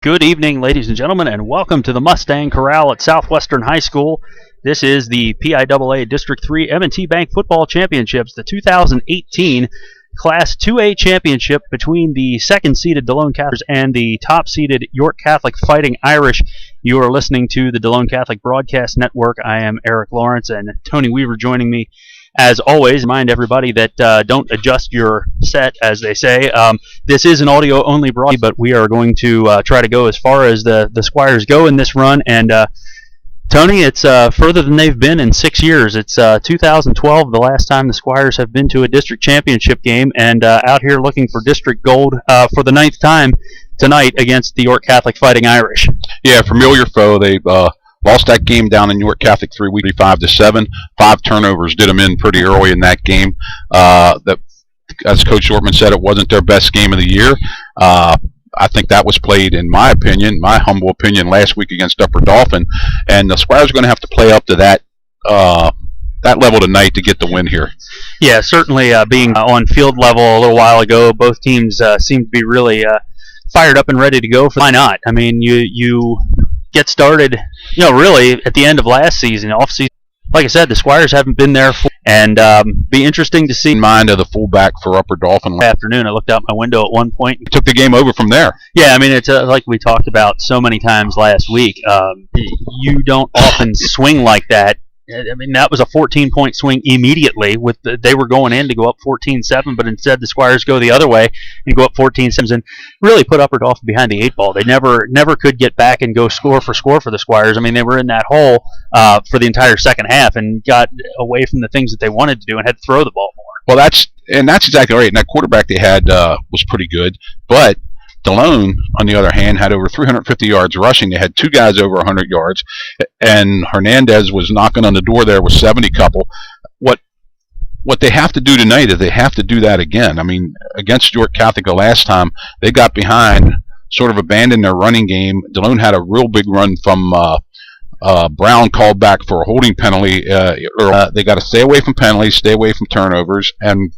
Good evening, ladies and gentlemen, and welcome to the Mustang Corral at Southwestern High School. This is the PIAA District 3 M&T Bank Football Championships, the 2018 Class 2A Championship between the second-seeded Delone Catholic and the top-seeded York Catholic Fighting Irish. You are listening to the Delone Catholic Broadcast Network. I am Eric Lawrence, and Tony Weaver joining me. As always, remind everybody that don't adjust your set, as they say. This is an audio-only broadcast, but we are going to try to go as far as the Squires go in this run. And, Tony, it's further than they've been in 6 years. It's 2012, the last time the Squires have been to a district championship game, and out here looking for district gold for the 9th time tonight against the York Catholic Fighting Irish. Yeah, familiar foe. They lost that game down in York Catholic 5-7. 5 turnovers did them in pretty early in that game. As Coach Shortman said, it wasn't their best game of the year. I think that was played, in my opinion, my humble opinion, last week against Upper Dauphin, and the Squires are going to have to play up to that level tonight to get the win here. Yeah, certainly being on field level a little while ago, both teams seem to be really fired up and ready to go. Why not? I mean, you get started, really at the end of last season, off season. Like I said, the Squires haven't been there and be interesting to see. In mind of the fullback for Upper Dauphin. Afternoon, I looked out my window at one point. Took the game over from there. Yeah, I mean, it's like we talked about so many times last week. You don't often swing like that. I mean, that was a 14-point swing immediately. They were going in to go up 14-7, but instead the Squires go the other way and go up 14-7 and really put Upper Dauphin behind the 8 ball. They never could get back and go score for the Squires. I mean, they were in that hole for the entire second half and got away from the things that they wanted to do and had to throw the ball more. Well, that's exactly right. And that quarterback they had was pretty good, but Delone, on the other hand, had over 350 yards rushing. They had 2 guys over 100 yards, and Hernandez was knocking on the door there with 70 couple. What they have to do tonight is they have to do that again. I mean, against York Catholic the last time, they got behind, sort of abandoned their running game. Delone had a real big run from Brown, called back for a holding penalty. They got to stay away from penalties, stay away from turnovers, and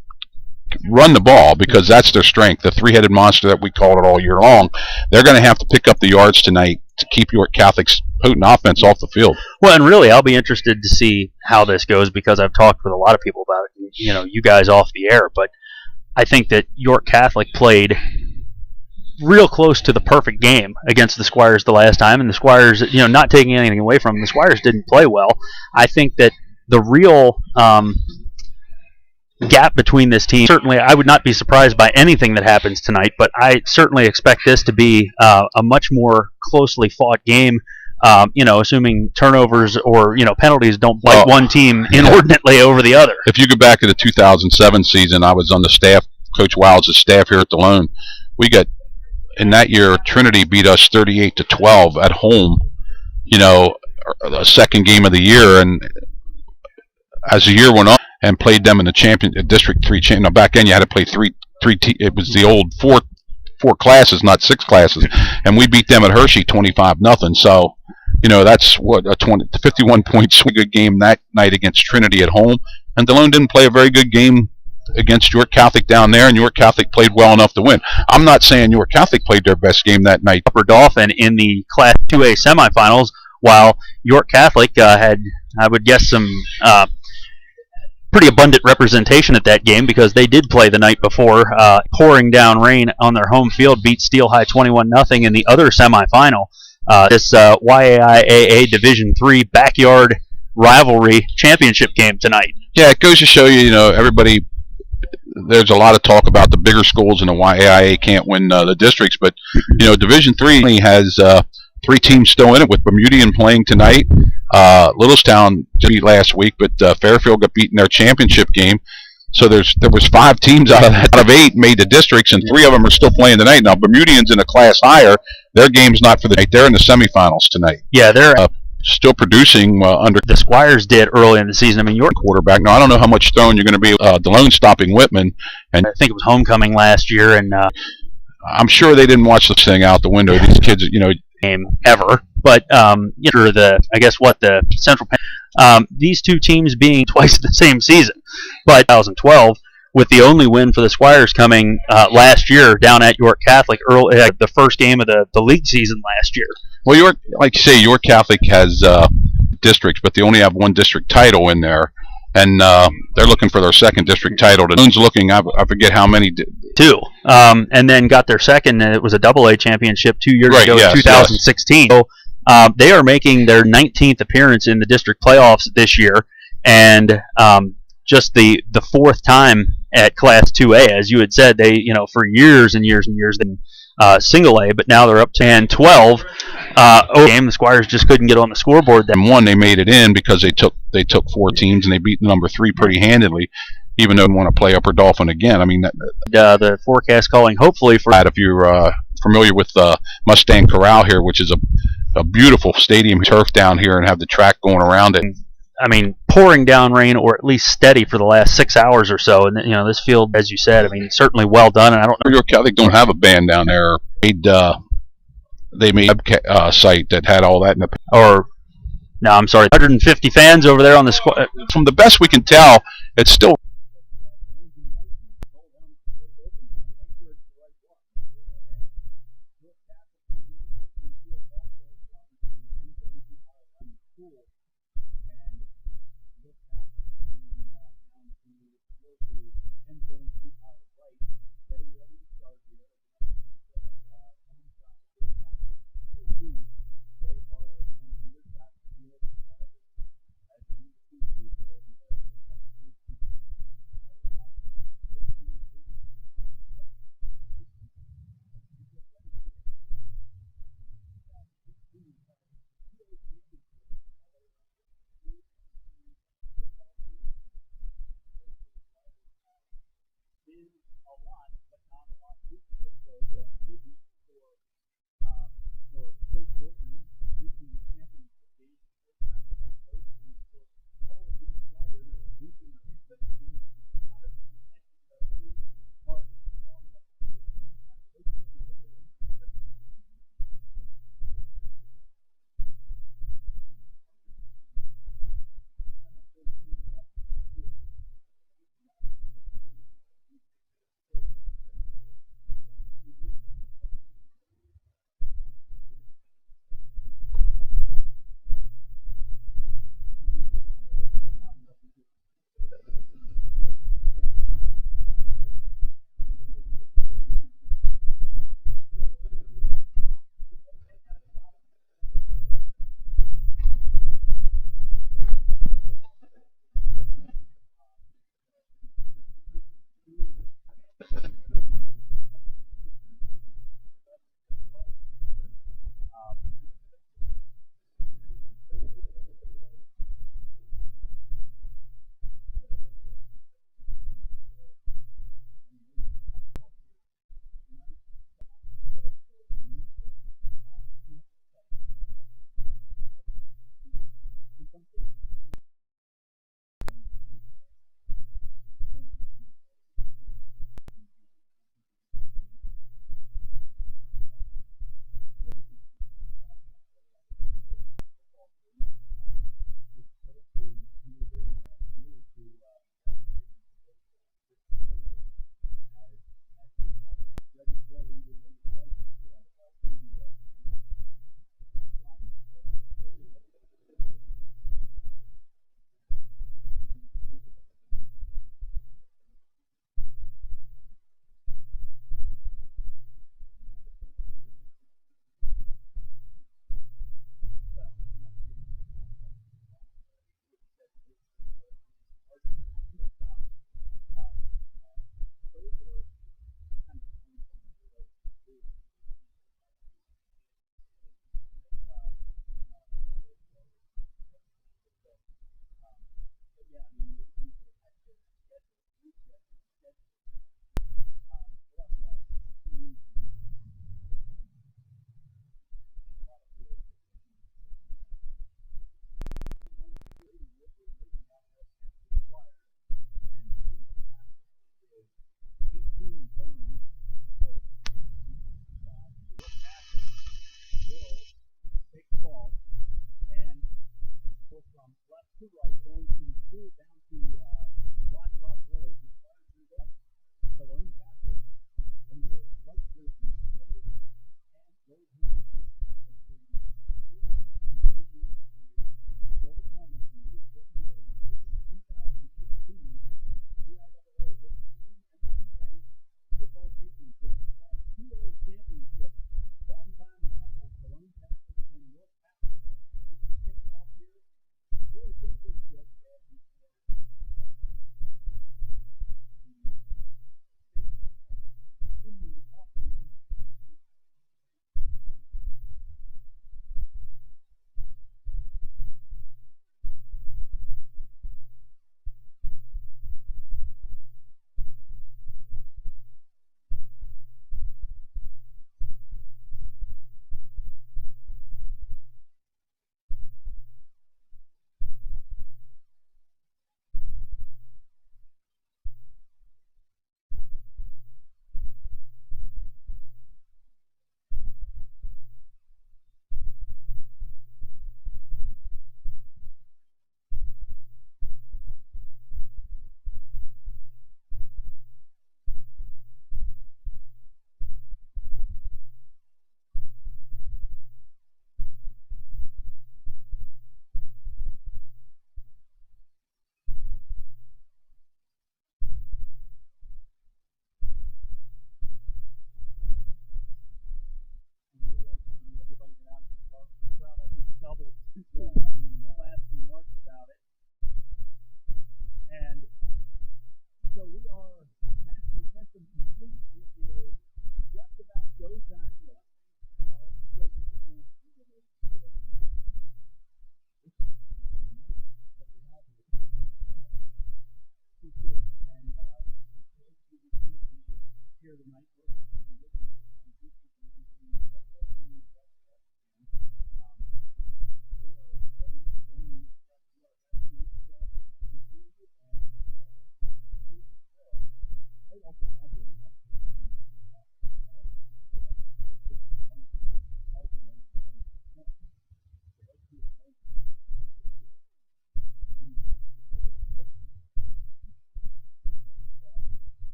run the ball, because that's their strength, the three-headed monster that we called it all year long. They're going to have to pick up the yards tonight to keep York Catholic's potent offense off the field. Well, and really, I'll be interested to see how this goes, because I've talked with a lot of people about it, you guys off the air, but I think that York Catholic played real close to the perfect game against the Squires the last time, and the Squires, not taking anything away from them, the Squires didn't play well. I think that the real gap between this team, certainly I would not be surprised by anything that happens tonight, but I certainly expect this to be a much more closely fought game, assuming turnovers or penalties don't bite one team inordinately over the other. If you go back to the 2007 season, I was on the staff, Coach Wiles' staff here at Delone. We got, in that year, Trinity beat us 38-12 at home, the second game of the year, and as the year went on, and played them in the District 3 champion. Back then you had to play it was the old four classes, not 6 classes, and we beat them at Hershey 25-0. So, that's what a 51-point swing, good game that night against Trinity at home. And Delone didn't play a very good game against York Catholic down there, and York Catholic played well enough to win. I'm not saying York Catholic played their best game that night. Upper Dauphin in the Class 2A semifinals, while York Catholic had, I would guess, some pretty abundant representation at that game, because they did play the night before, pouring down rain on their home field, beat Steel High 21-0 in the other semifinal. This YAIAA Division 3 backyard rivalry championship game tonight. Yeah, it goes to show you, everybody, there's a lot of talk about the bigger schools in the YAIA can't win the districts, but, Division 3 has 3 teams still in it, with Bermudian playing tonight. Littlestown beat last week, but Fairfield got beat in their championship game. So there was 5 teams out of 8 made the districts, and 3 of them are still playing tonight. Now Bermudian's in a class higher. Their game's not for the night. They're in the semifinals tonight. Yeah, they're still producing under the Squires did early in the season. I mean, York quarterback. Now I don't know how much throwing you're going to be. Delone stopping Whitman, and I think it was homecoming last year, and I'm sure they didn't watch this thing out the window. These kids, game ever, but the Central these two teams being twice the same season, but 2012 with the only win for the Squires coming last year down at York Catholic, early the first game of the league season last year. Well, York, like you say, York Catholic has districts, but they only have one district title in there, and they're looking for their second district title. Dalone's looking, I forget how many. Two, and then got their second, and it was a AA championship 2 years ago, yes, 2016. Yes. So they are making their 19th appearance in the district playoffs this year, and just the fourth time at Class 2A, as you had said. They, for years and years and years in single A, but now they're up to 12. Game, the Squires just couldn't get on the scoreboard. And one, they made it in because they took 4 teams and they beat number 3 pretty handedly, even though they want to play Upper Dauphin again. I mean, the forecast calling hopefully for that. If you're familiar with Mustang Corral here, which is a beautiful stadium turf down here, and have the track going around it. I mean, pouring down rain, or at least steady for the last 6 hours or so. And this field, as you said, I mean, certainly well done. And I don't know. York Catholic don't have a band down there. They made a site that had all that in the. Or, no, I'm sorry, 150 fans over there on the squad. From the best we can tell, it's still.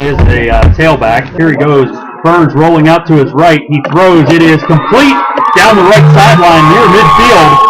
Is a tailback. Here he goes. Burns rolling out to his right. He throws. It is complete down the right sideline near midfield.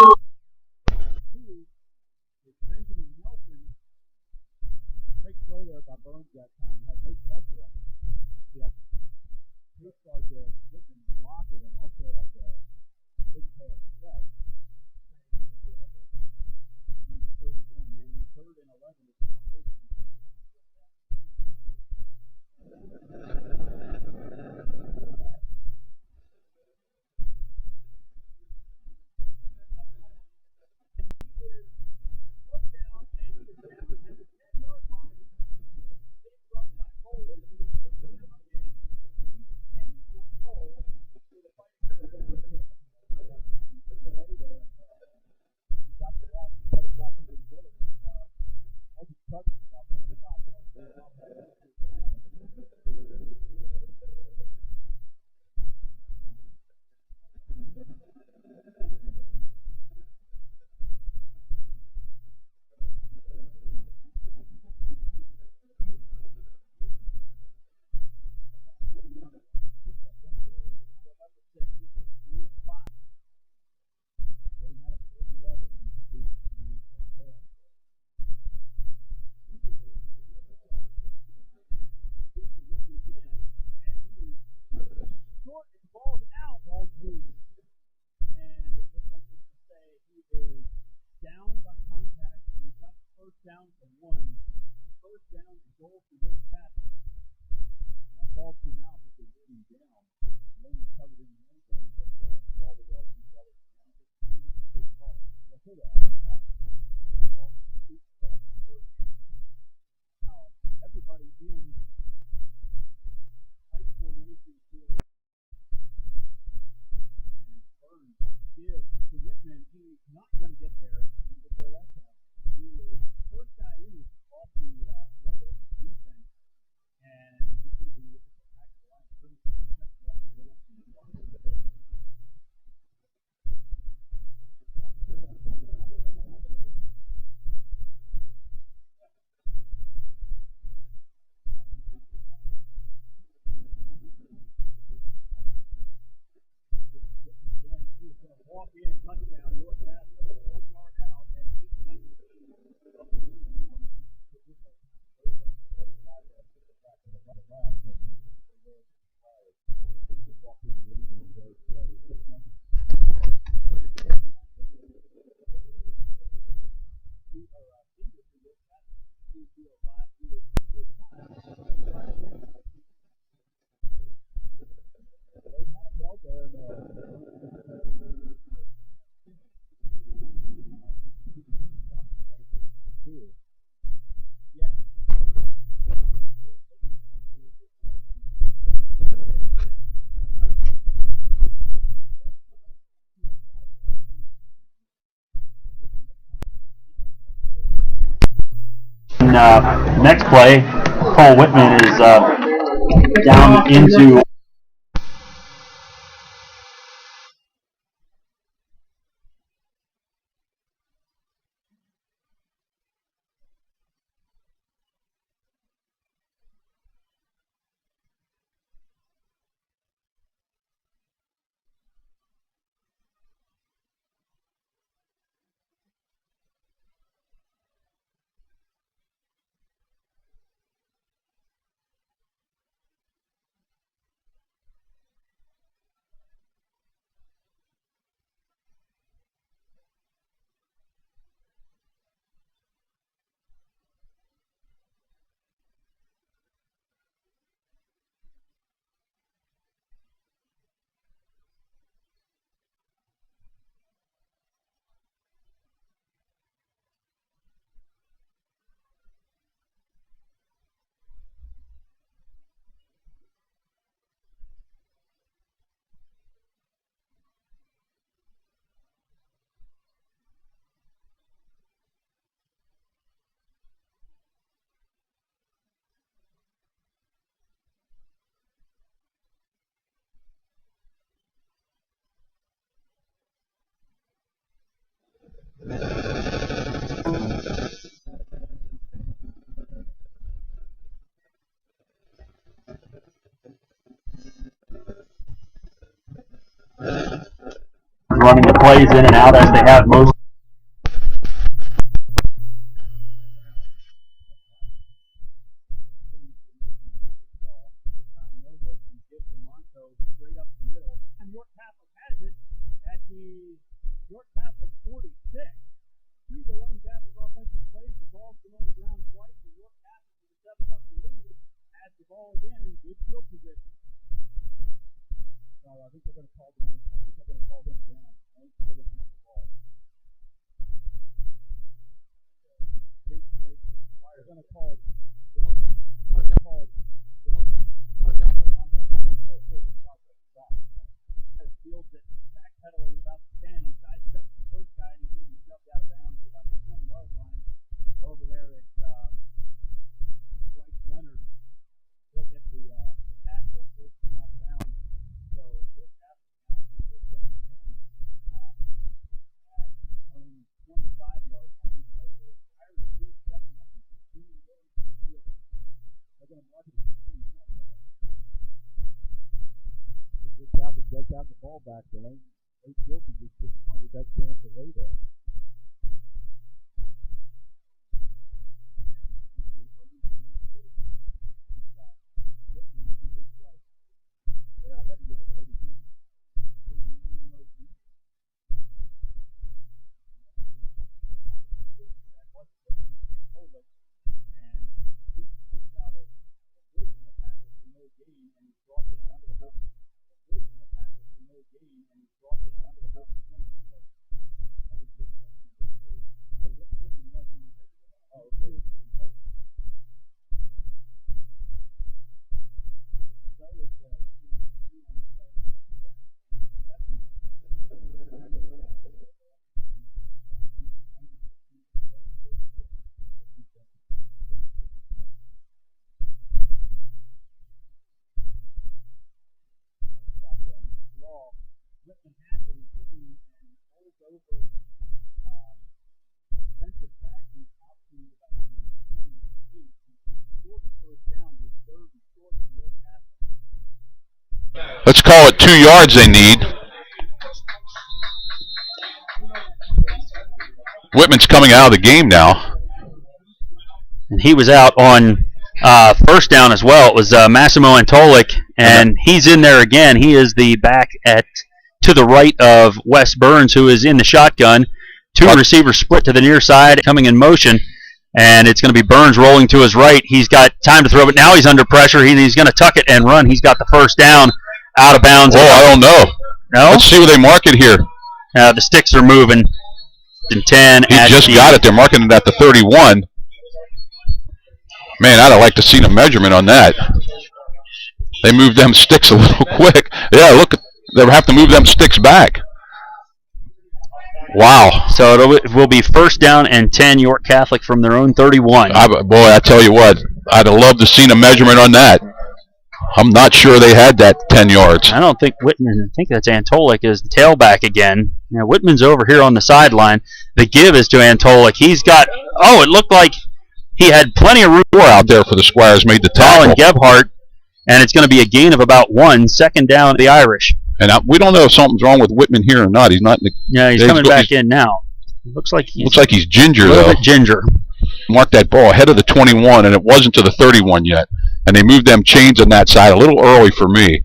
Next play, Cole Whitman is down into Running the plays in and out as they have most. Straight up the middle. And York Catholic has it at the York Catholic 46. Two Delone Catholic offensive plays. The ball's been on the ground twice. And York Catholic with a 7-0 lead has the ball again in good field position. I think they're going to call Delone. I think they're going to call him down. I think they're going to have the ball. Big break for the Flyers. They're going to call. Fields it, backpedaling about the 10. He sidesteps the first guy and he's going to be shoved out of bounds at about the 20-yard line. Over there at Bryce Leonard. He'll get the tackle, forced him out of bounds. So York Catholic now is first down 10 at his own 25-yard line. So the Irish lead 7-0. They're going to mark it at 21. York Catholic does have the ball back. Delone field position. Wanted that chance away there. Let's call it 2 yards they need. Whitman's coming out of the game now. And he was out on first down as well. It was Massimo Antolik, and he's in there again. He is the back to the right of Wes Burns, who is in the shotgun. Two receivers split to the near side, coming in motion, and it's going to be Burns rolling to his right. He's got time to throw, but now he's under pressure. He's going to tuck it and run. He's got the first down. Out of bounds. Oh, I don't know. No? Let's see where they mark it here. The sticks are moving. In 10. He just got it. They're marking it at the 31. Man, I'd have liked to see the measurement on that. They moved them sticks a little quick. Yeah, look, they'll have to move them sticks back. Wow. So it will be first down and 10, York Catholic from their own 31. Boy, I tell you what, I'd have loved to see the measurement on that. I'm not sure they had that 10 yards. I don't think Whitman, I think that's Antolik is the tailback again. Whitman's over here on the sideline. The give is to Antolik. He's got, it looked like he had plenty of room out there for the Squires, made the tackle. Colin Gebhardt, and it's going to be a gain of about 1, second down to the Irish. And we don't know if something's wrong with Whitman here or not. He's not. He's coming back in now. Looks like he's ginger, though. A little bit ginger. Marked that ball ahead of the 21, and it wasn't to the 31 yet. And they moved them chains on that side a little early for me.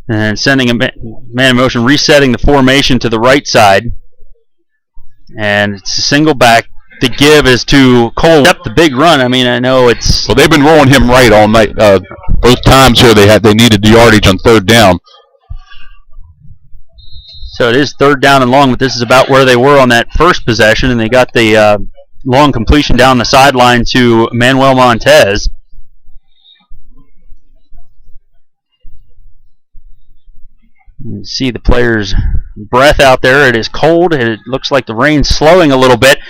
And sending a man in motion, resetting the formation to the right side. And it's a single back. The give is to Cole. Up the big run. I mean, I know it's. Well, they've been rolling him right all night. Both times here they needed the yardage on third down. So it is third down and long, but this is about where they were on that first possession, and they got the long completion down the sideline to Manuel Montez. You see the players' breath out there. It is cold. It looks like the rain's slowing a little bit.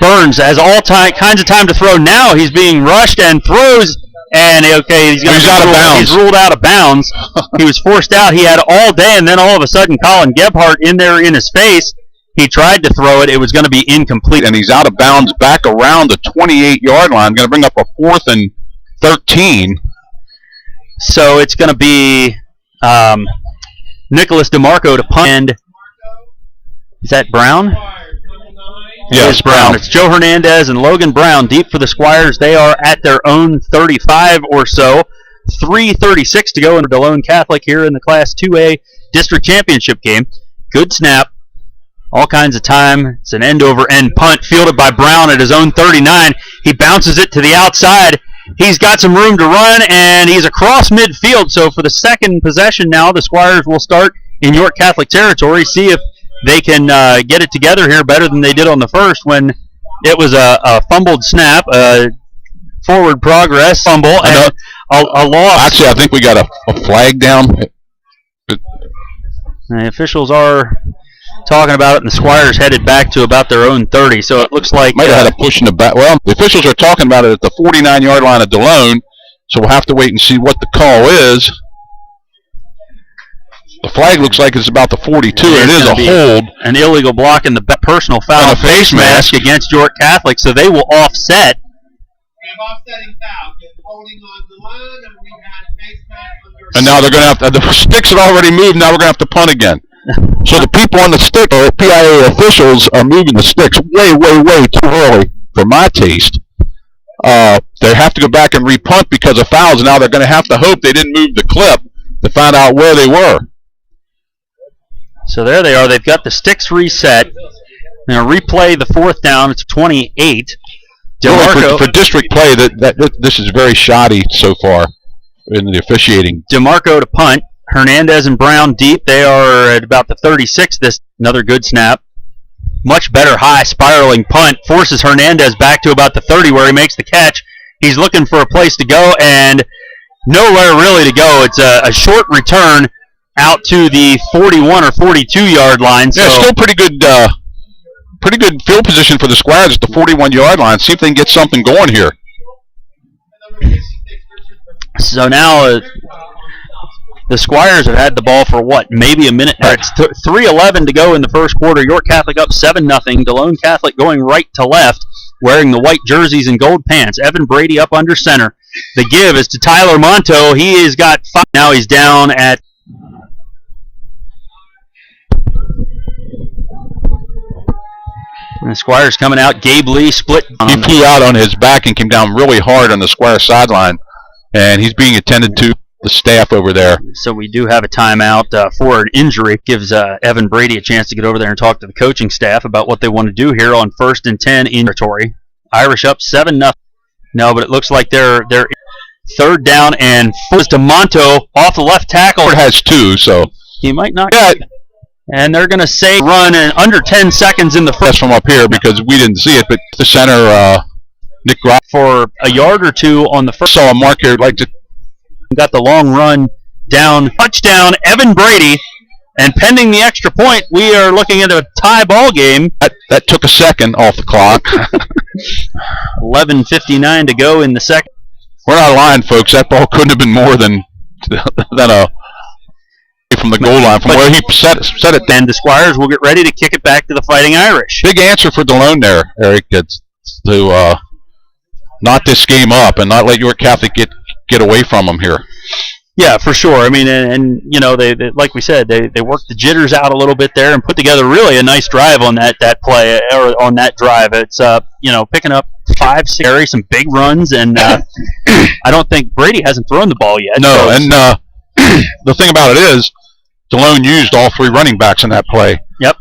Burns has all kinds of time to throw. Now he's being rushed and throws. And he's out of bounds. He's ruled out of bounds. He was forced out. He had all day, and then all of a sudden, Colin Gebhardt in there in his face. He tried to throw it. It was going to be incomplete. And he's out of bounds back around the 28-yard line. Going to bring up a 4th and 13. So it's going to be Nicholas DeMarco to punt. And is that Brown? Yes, Brown. It's Joe Hernandez and Logan Brown deep for the Squires. They are at their own 35 or so. 3:36 to go in Delone Catholic here in the Class 2A District Championship game. Good snap. All kinds of time. It's an end-over-end punt fielded by Brown at his own 39. He bounces it to the outside. He's got some room to run, and he's across midfield. So for the second possession now, the Squires will start in York Catholic territory. See if they can get it together here better than they did on the first when it was a fumbled snap, forward progress fumble, and a loss. Actually, I think we got a flag down. The officials are talking about it, and the Squires headed back to about their own 30. So it looks like might have had a push in the back. Well, the officials are talking about it at the 49-yard line of Delone, so we'll have to wait and see what the call is. The flag looks like it's about the 42, and it is a hold. An illegal block in the personal foul and a face mask against York Catholic, so they will offset. We have offsetting foul. Holding on the line, and we had face mask under. And now they're going to have to, the sticks had already moved, now we're going to have to punt again. So the people on the stick, or PIAA officials, are moving the sticks way, way, way too early for my taste. They have to go back and repunt because of fouls, and now they're going to have to hope they didn't move the clip to find out where they were. So there they are. They've got the sticks reset. They're going to replay the 4th down. It's 28. Really, for district play, this is very shoddy so far in the officiating. DeMarco to punt. Hernandez and Brown deep. They are at about the 36. Another good snap. Much better high spiraling punt. Forces Hernandez back to about the 30 where he makes the catch. He's looking for a place to go and nowhere really to go. It's a short return out to the 41 or 42-yard line. So yeah, still pretty good field position for the Squires at the 41-yard line. See if they can get something going here. So now the Squires have had the ball for maybe a minute. It's 3:11 to go in the first quarter. York Catholic up 7-0. Delone Catholic going right to left, wearing the white jerseys and gold pants. Evan Brady up under center. The give is to Tyler Monto. He has got 5. Now he's down at. And the Squires coming out. Gabe Lee split. He flew out on his back and came down really hard on the Squire sideline, and he's being attended to. The staff over there. So we do have a timeout for an injury. Gives Evan Brady a chance to get over there and talk to the coaching staff about what they want to do here on 1st and 10 in territory. Irish up 7-0. No, but it looks like they're 3rd down and 4 to Monto off the left tackle. It has 2, so he might not. Yeah. And they're going to say run in under 10 seconds in the first. That's from up here because we didn't see it, but the center, Nick Groff, for a yard or two on the first. Saw a mark here, like to. Got the long run down. Touchdown, Evan Brady. And pending the extra point, we are looking at a tie ball game. That took a second off the clock. 11:59 to go in the second. We're not lying, folks. That ball couldn't have been more than a from the goal line, from where he set it. Then the Squires will get ready to kick it back to the Fighting Irish. Big answer for Delone there, Eric. It's to knot this game up and not let York Catholic get away from them here. Yeah, for sure. I mean, and you know, they like we said, they worked the jitters out a little bit there and put together really a nice drive on that play or on that drive. It's picking up 5-6 carries, some big runs, and I don't think Brady hasn't thrown the ball yet. No, so and the thing about it is, Delone used all 3 running backs in that play. Yep.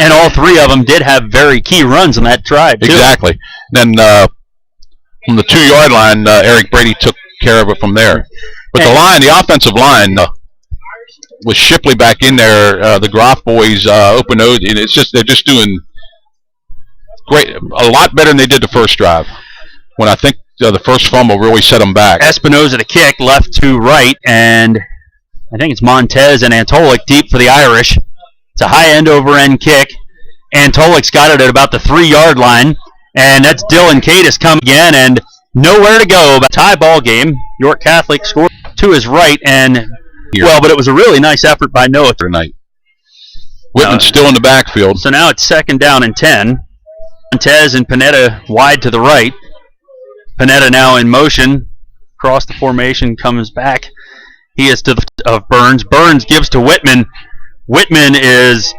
And all 3 of them did have very key runs on that drive, too. Exactly. Then from the 2-yard line, Eric Brady took care of it from there. But the offensive line, with Shipley back in there, the Groff boys open nose, and they're just doing great, a lot better than they did the first drive. When I think the first fumble really set them back. Espinoza to kick, left to right, and I think it's Montez and Antolik deep for the Irish. It's a high end-over-end kick. Antolik's got it at about the 3-yard line, and that's Dylan Cadis come again, and nowhere to go. But tie ball game. York Catholic scored to his right, and but it was a really nice effort by Noah tonight. Whitman's still in the backfield. So now it's 2nd down and 10. Montez and Panetta wide to the right. Panetta now in motion. Across the formation, comes back. He is to the left of Burns. Burns gives to Whitman. Whitman is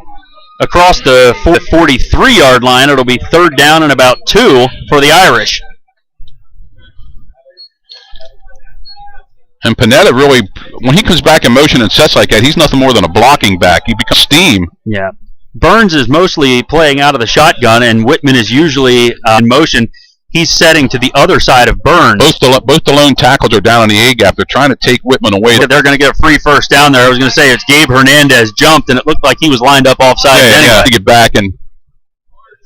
across the 43-yard line. It'll be 3rd down and about 2 for the Irish. And Panetta really, when he comes back in motion and sets like that, he's nothing more than a blocking back. He becomes steam. Yeah. Burns is mostly playing out of the shotgun, and Whitman is usually in motion. He's setting to the other side of Burns. Both the lone tackles are down on the A-gap. They're trying to take Whitman away. They're going to get a free 1st down there. I was going to say it's Gabe Hernandez jumped, and it looked like he was lined up offside. Yeah, to get back, and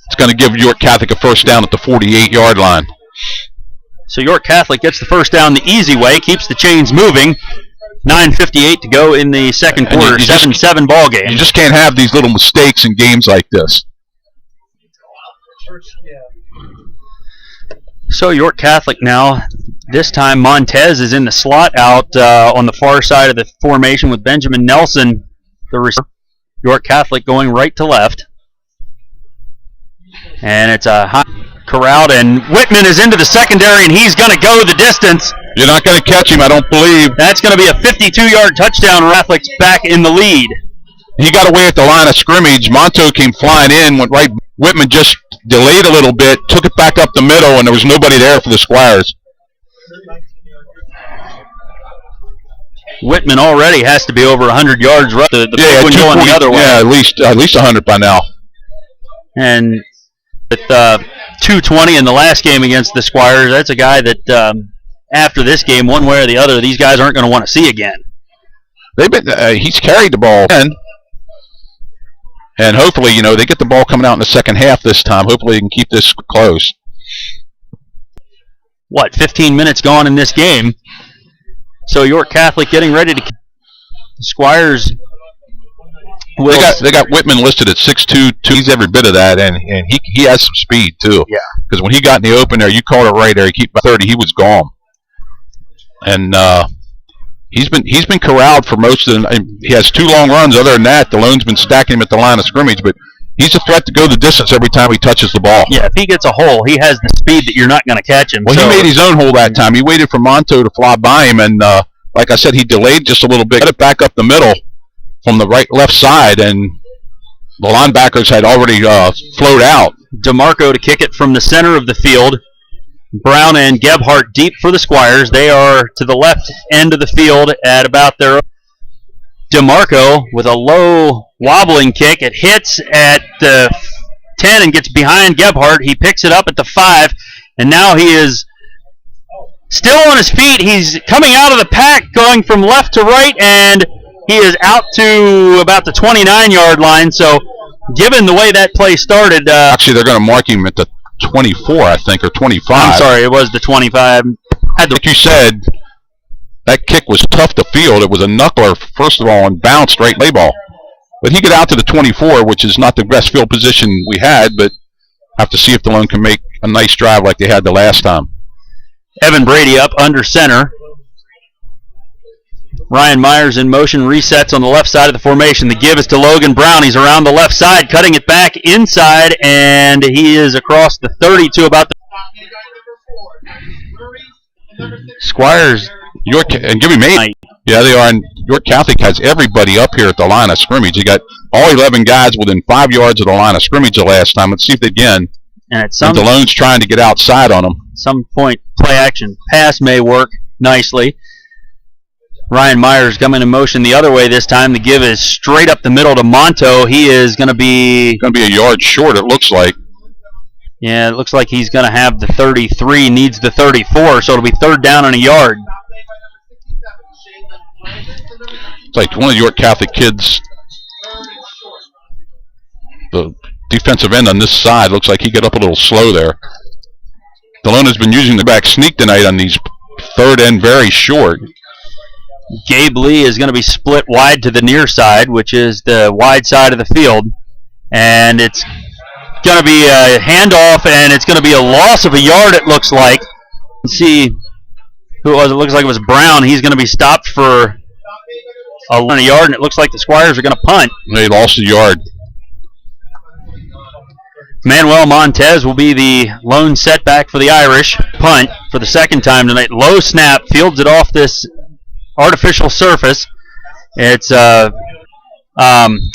it's going to give York Catholic a 1st down at the 48-yard line. So York Catholic gets the 1st down the easy way, keeps the chains moving. 9:58 to go in the 2nd quarter. 7-7 ball game. You just can't have these little mistakes in games like this. So York Catholic now, this time Montez is in the slot out on the far side of the formation with Benjamin Nelson, the receiver. York Catholic going right to left. And it's a high corralled, and Whitman is into the secondary, and he's going to go the distance. You're not going to catch him, I don't believe. That's going to be a 52-yard touchdown. Catholic's back in the lead. He got away at the line of scrimmage. Monto came flying in, went right. Whitman just delayed a little bit, took it back up the middle, and there was nobody there for the Squires. Whitman already has to be over 100 yards. The big one going the other way. Yeah, at least 100 by now. And with 220 in the last game against the Squires, that's a guy that after this game, one way or the other, these guys aren't going to want to see again. He's carried the ball, and hopefully, they get the ball coming out in the second half this time. Hopefully, they can keep this close. 15 minutes gone in this game. So York Catholic getting ready to. Squires. They got Whitman listed at 6'2". He's every bit of that, and he has some speed too. Yeah. Because when he got in the open there, you called it right there. He kept about 30. He was gone. And he's been corralled for most of the. He has 2 long runs. Other than that, Delone's been stacking him at the line of scrimmage. But he's a threat to go the distance every time he touches the ball. Yeah, if he gets a hole, he has the speed that you're not going to catch him. Well, he made his own hole that time. He waited for Monto to fly by him, and like I said, he delayed just a little bit. Got it back up the middle from the left side, and the linebackers had already flowed out. DeMarco to kick it from the center of the field. Brown and Gebhardt deep for the Squires. They are to the left end of the field at about their. DeMarco with a low wobbling kick. It hits at the 10 and gets behind Gebhardt. He picks it up at the 5, and now he is still on his feet. He's coming out of the pack, going from left to right, and he is out to about the 29-yard line. So, given the way that play started, actually they're going to mark him at the 24, I think, or 25. I'm sorry, it was the 25. Like you said, that kick was tough to field. It was a knuckler, first of all, and bounced right play ball. But he got out to the 24, which is not the best field position we had, but have to see if Delone can make a nice drive like they had the last time. Evan Brady up under center. Ryan Myers in motion, resets on the left side of the formation. The give is to Logan Brown. He's around the left side, cutting it back inside, and he is across the 30 to about the Squires. York, and give him 8. Yeah, they are. And York Catholic has everybody up here at the line of scrimmage. They got all 11 guys within 5 yards of the line of scrimmage the last time. Let's see if they again. And Delone's trying to get outside on them. Some point, play action pass may work nicely. Ryan Myers coming in motion the other way this time. The give is straight up the middle to Monto. He is going to be a yard short, it looks like. Yeah, it looks like he's going to have the 33, needs the 34, so it'll be 3rd down and a yard. It's like one of the York Catholic kids, the defensive end on this side, looks like he got up a little slow there. Delone has been using the back sneak tonight on these 3rd and very short. Gabe Lee is going to be split wide to the near side, which is the wide side of the field. And it's going to be a handoff, and it's going to be a loss of a yard, it looks like. Let's see who it was. It looks like it was Brown. He's going to be stopped for a yard, and it looks like the Squires are going to punt. They lost a yard. Manuel Montez will be the lone setback for the Irish. Punt for the second time tonight. Low snap, fields it off this artificial surface. It's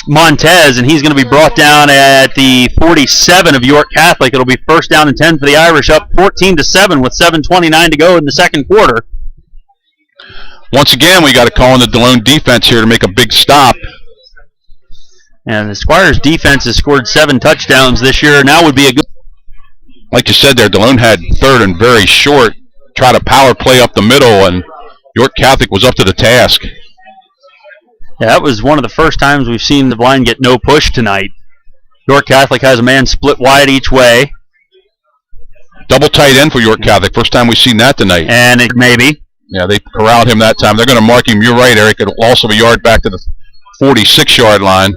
Montez, and he's going to be brought down at the 47 of York Catholic. It'll be first down and 10 for the Irish, up 14-7 with 7:29 to go in the second quarter. Once again, we got to call on the Delone defense here to make a big stop. And the Squires defense has scored 7 touchdowns this year. Now would be a good... Like you said there, Delone had third and very short. Try to power play up the middle, and York Catholic was up to the task. Yeah, that was one of the first times we've seen the blind get no push tonight. York Catholic has a man split wide each way. Double tight end for York Catholic. First time we've seen that tonight. And it maybe. Yeah, they corralled him that time. They're going to mark him. You're right, Eric. It'll also be a yard back to the 46-yard line.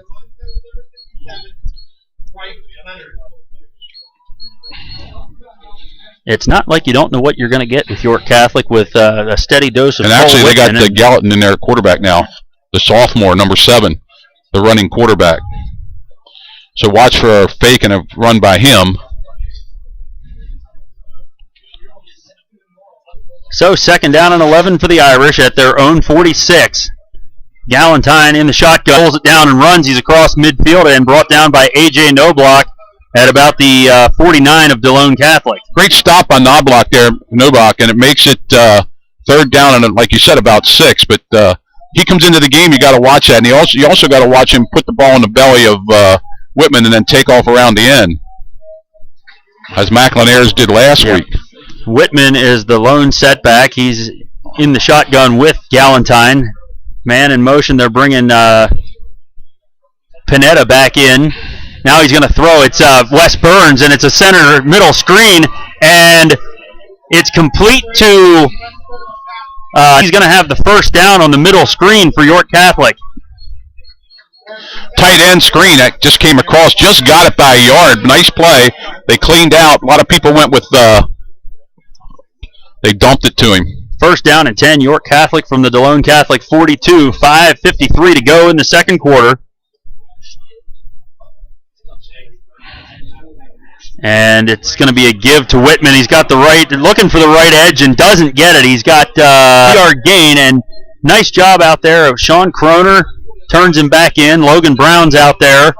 It's not like you don't know what you're going to get with York Catholic with a steady dose of... And actually, they got Gallatin in their quarterback now. The sophomore, number 7, the running quarterback. So watch for a fake and a run by him. So second down and 11 for the Irish at their own 46. Galentine in the shotgun, pulls it down and runs. He's across midfield and brought down by A.J. Noblock at about the 49 of Delone Catholic. Great stop on Noblock there, Noblock, and it makes it third down and, like you said, about 6. But he comes into the game, you got to watch that. And you also got to watch him put the ball in the belly of Whitman and then take off around the end, as McLinares did last week. Whitman is the lone setback. He's in the shotgun with Galentine. Man in motion. They're bringing Pineda back in. Now he's going to throw. It's Wes Burns, and it's a center middle screen, and it's complete to... he's going to have the first down on the middle screen for York Catholic. Tight end screen that just came across. Just got it by a yard. Nice play. They cleaned out. A lot of people went with... they dumped it to him. First down and 10, York Catholic from the Delone Catholic 42. 5:53 to go in the second quarter. And it's going to be a give to Whitman. He's got the right, looking for the right edge and doesn't get it. He's got a yard gain, and nice job out there of Sean Kroner. Turns him back in. Logan Brown's out there.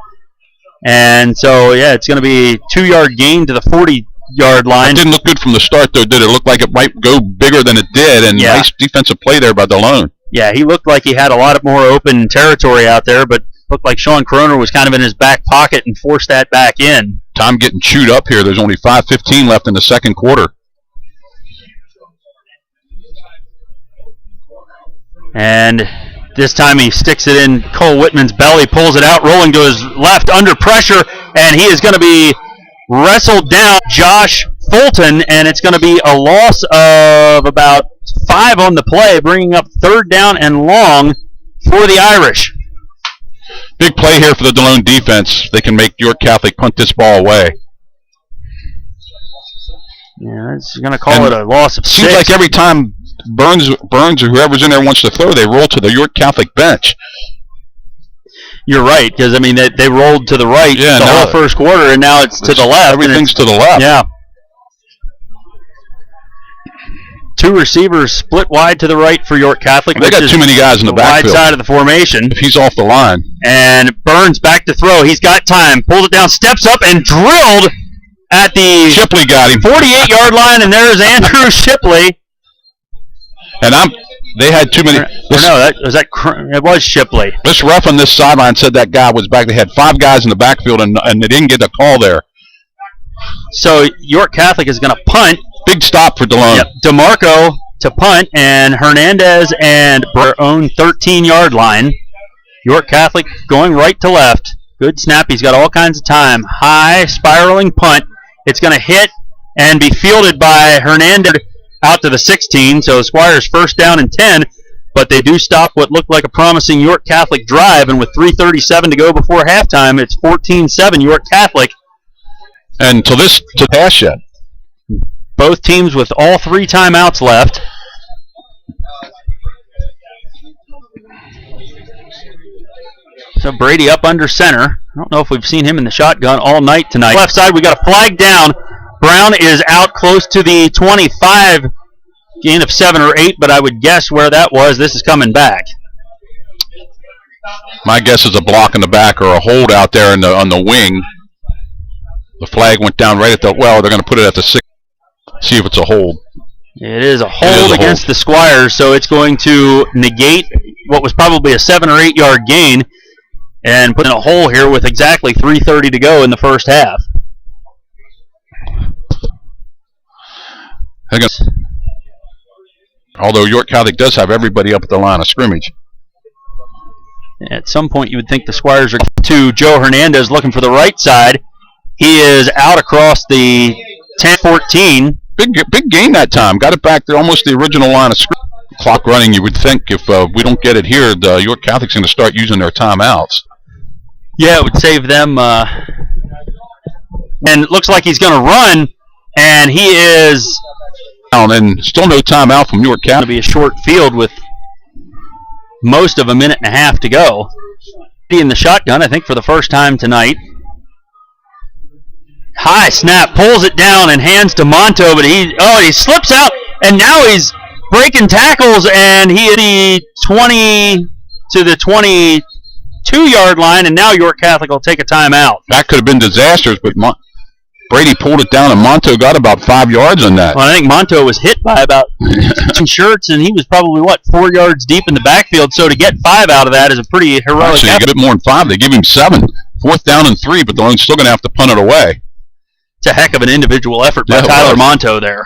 And so, yeah, it's going to be 2-yard gain to the 40-yard line. It didn't look good from the start, though, did it? It looked like it might go bigger than it did, and nice defensive play there by Delone. Yeah, he looked like he had a lot more open territory out there, but looked like Sean Kroner was kind of in his back pocket and forced that back in. Time getting chewed up here. There's only 5:15 left in the second quarter. And this time he sticks it in Cole Whitman's belly, pulls it out, rolling to his left under pressure, and he is going to be wrestled down, Josh Fulton, and it's going to be a loss of about 5 on the play, bringing up third down and long for the Irish. Big play here for the Delone defense. They can make York Catholic punt this ball away. Yeah, it's going to call it a loss of 6. Seems like every time Burns or whoever's in there wants to throw, they roll to the York Catholic bench. You're right, because, I mean, they rolled to the right the whole first quarter, and now it's to the left. Everything's to the left. Yeah. 2 receivers split wide to the right for York Catholic. They got too many guys in the backfield. Wide side of the formation. If he's off the line. And Burns back to throw. He's got time. Pulls it down, steps up, and drilled at the Shipley got him. 48-yard line, and there's Andrew Shipley. And they had too many. It was Shipley. This ref on this sideline said that guy was back. They had 5 guys in the backfield, and they didn't get a call there. So York Catholic is going to punt. Big stop for Delone. Yep. DeMarco to punt, and Hernandez and their own 13-yard line. York Catholic going right to left. Good snap. He's got all kinds of time. High spiraling punt. It's going to hit and be fielded by Hernandez out to the 16. So Squires first down and 10, but they do stop what looked like a promising York Catholic drive, and with 3:37 to go before halftime, it's 14-7 York Catholic. And to pass yet. Both teams with all 3 timeouts left. So Brady up under center. I don't know if we've seen him in the shotgun all night tonight. Left side, we got a flag down. Brown is out close to the 25, gain of 7 or 8, but I would guess where that was. This is coming back. My guess is a block in the back or a hold out there on the wing. The flag went down right at the, well, they're going to put it at the 6, see if it's a hold. It is a hold against the Squires, so it's going to negate what was probably a 7 or 8 yard gain and put in a hole here with exactly 3:30 to go in the first half. Although York Catholic does have everybody up at the line of scrimmage. At some point you would think the Squires are to Joe Hernandez looking for the right side. He is out across the 10-14. Big game that time. Got it back to almost the original line of scrimmage. Clock running, you would think if we don't get it here, the York Catholic's going to start using their timeouts. Yeah, it would save them. And it looks like he's going to run, and he is. And still no timeout from York Catholic. Going to be a short field with most of a minute and a half to go. In the shotgun, I think for the first time tonight. High snap, pulls it down and hands to Monto, but he slips out, and now he's breaking tackles, and he hit the 20 to the 22-yard line, and now York Catholic will take a timeout. That could have been disastrous, but Brady pulled it down, and Monto got about 5 yards on that. Well, I think Monto was hit by about 2 shirts, and he was probably, 4 yards deep in the backfield, so to get 5 out of that is a pretty heroic Actually, effort. you get it more than 5. They give him 7. 4th down and 3, but they're still going to have to punt it away. It's a heck of an individual effort by Tyler Monto there.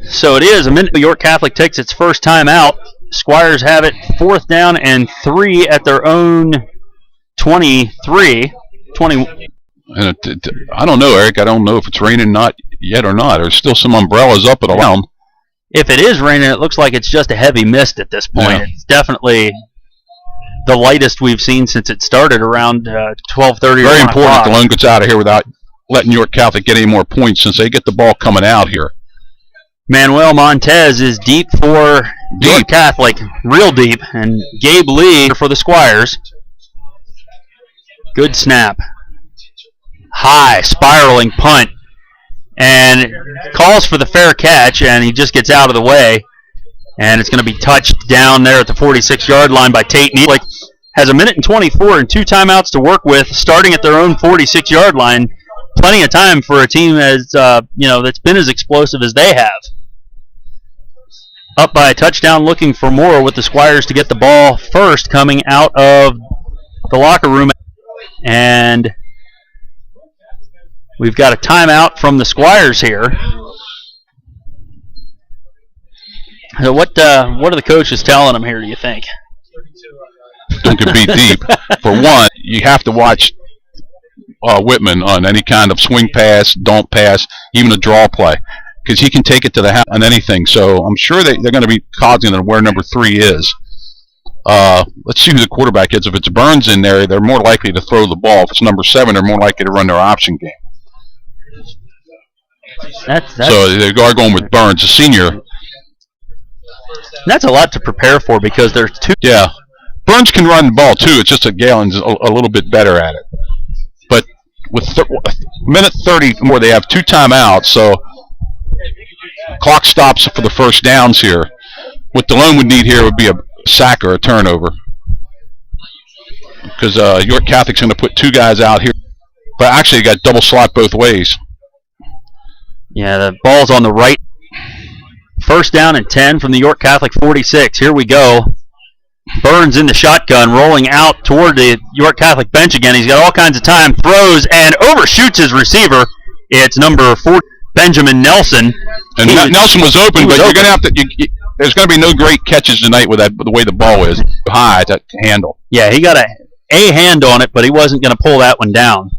So it is a minute. York Catholic takes its first time out. Squires have it 4th down and 3 at their own 23. 20. And I don't know, Eric. I don't know if it's raining not yet or not. There's still some umbrellas up and around. If it is raining, it looks like it's just a heavy mist at this point. Yeah. It's definitely the lightest we've seen since it started around 12:30. Very important that Delone gets out of here without letting York Catholic get any more points since they get the ball coming out here. Manuel Montez is deep for York Catholic, real deep, and Gabe Lee for the Squires. Good snap. High, spiraling punt, and calls for the fair catch, and he just gets out of the way. And it's going to be touched down there at the 46-yard line by Tate Neal. Has a minute and 24 and 2 timeouts to work with, starting at their own 46-yard line. Plenty of time for a team as that's been as explosive as they have. Up by a touchdown, looking for more with the Squires to get the ball first, coming out of the locker room, and we've got a timeout from the Squires here. So what are the coaches telling them here, do you think? Don't get beat deep. For one, you have to watch Whitman on any kind of swing pass, don't pass, even a draw play, because he can take it to the house on anything. So I'm sure they're going to be cognizant of where number 3 is. Let's see who the quarterback is. If it's Burns in there, they're more likely to throw the ball. If it's number 7, they're more likely to run their option game. So they are going with Burns, a senior. That's a lot to prepare for because there's 2. Yeah. Burns can run the ball too. It's just that Galen's a little bit better at it. But with minute 30 more, they have 2 timeouts, so clock stops for the first downs here. What Delone would need here would be a sack or a turnover, because York Catholic's going to put 2 guys out here. But actually, you got double slot both ways. Yeah, the ball's on the right. First down and 10 from the York Catholic 46. Here we go. Burns in the shotgun, rolling out toward the York Catholic bench again. He's got all kinds of time, throws, and overshoots his receiver. It's number 4, Benjamin Nelson. And Nelson was open, but you're going to have to. There's going to be no great catches tonight with the way the ball is high to handle. Yeah, he got a hand on it, but he wasn't going to pull that one down.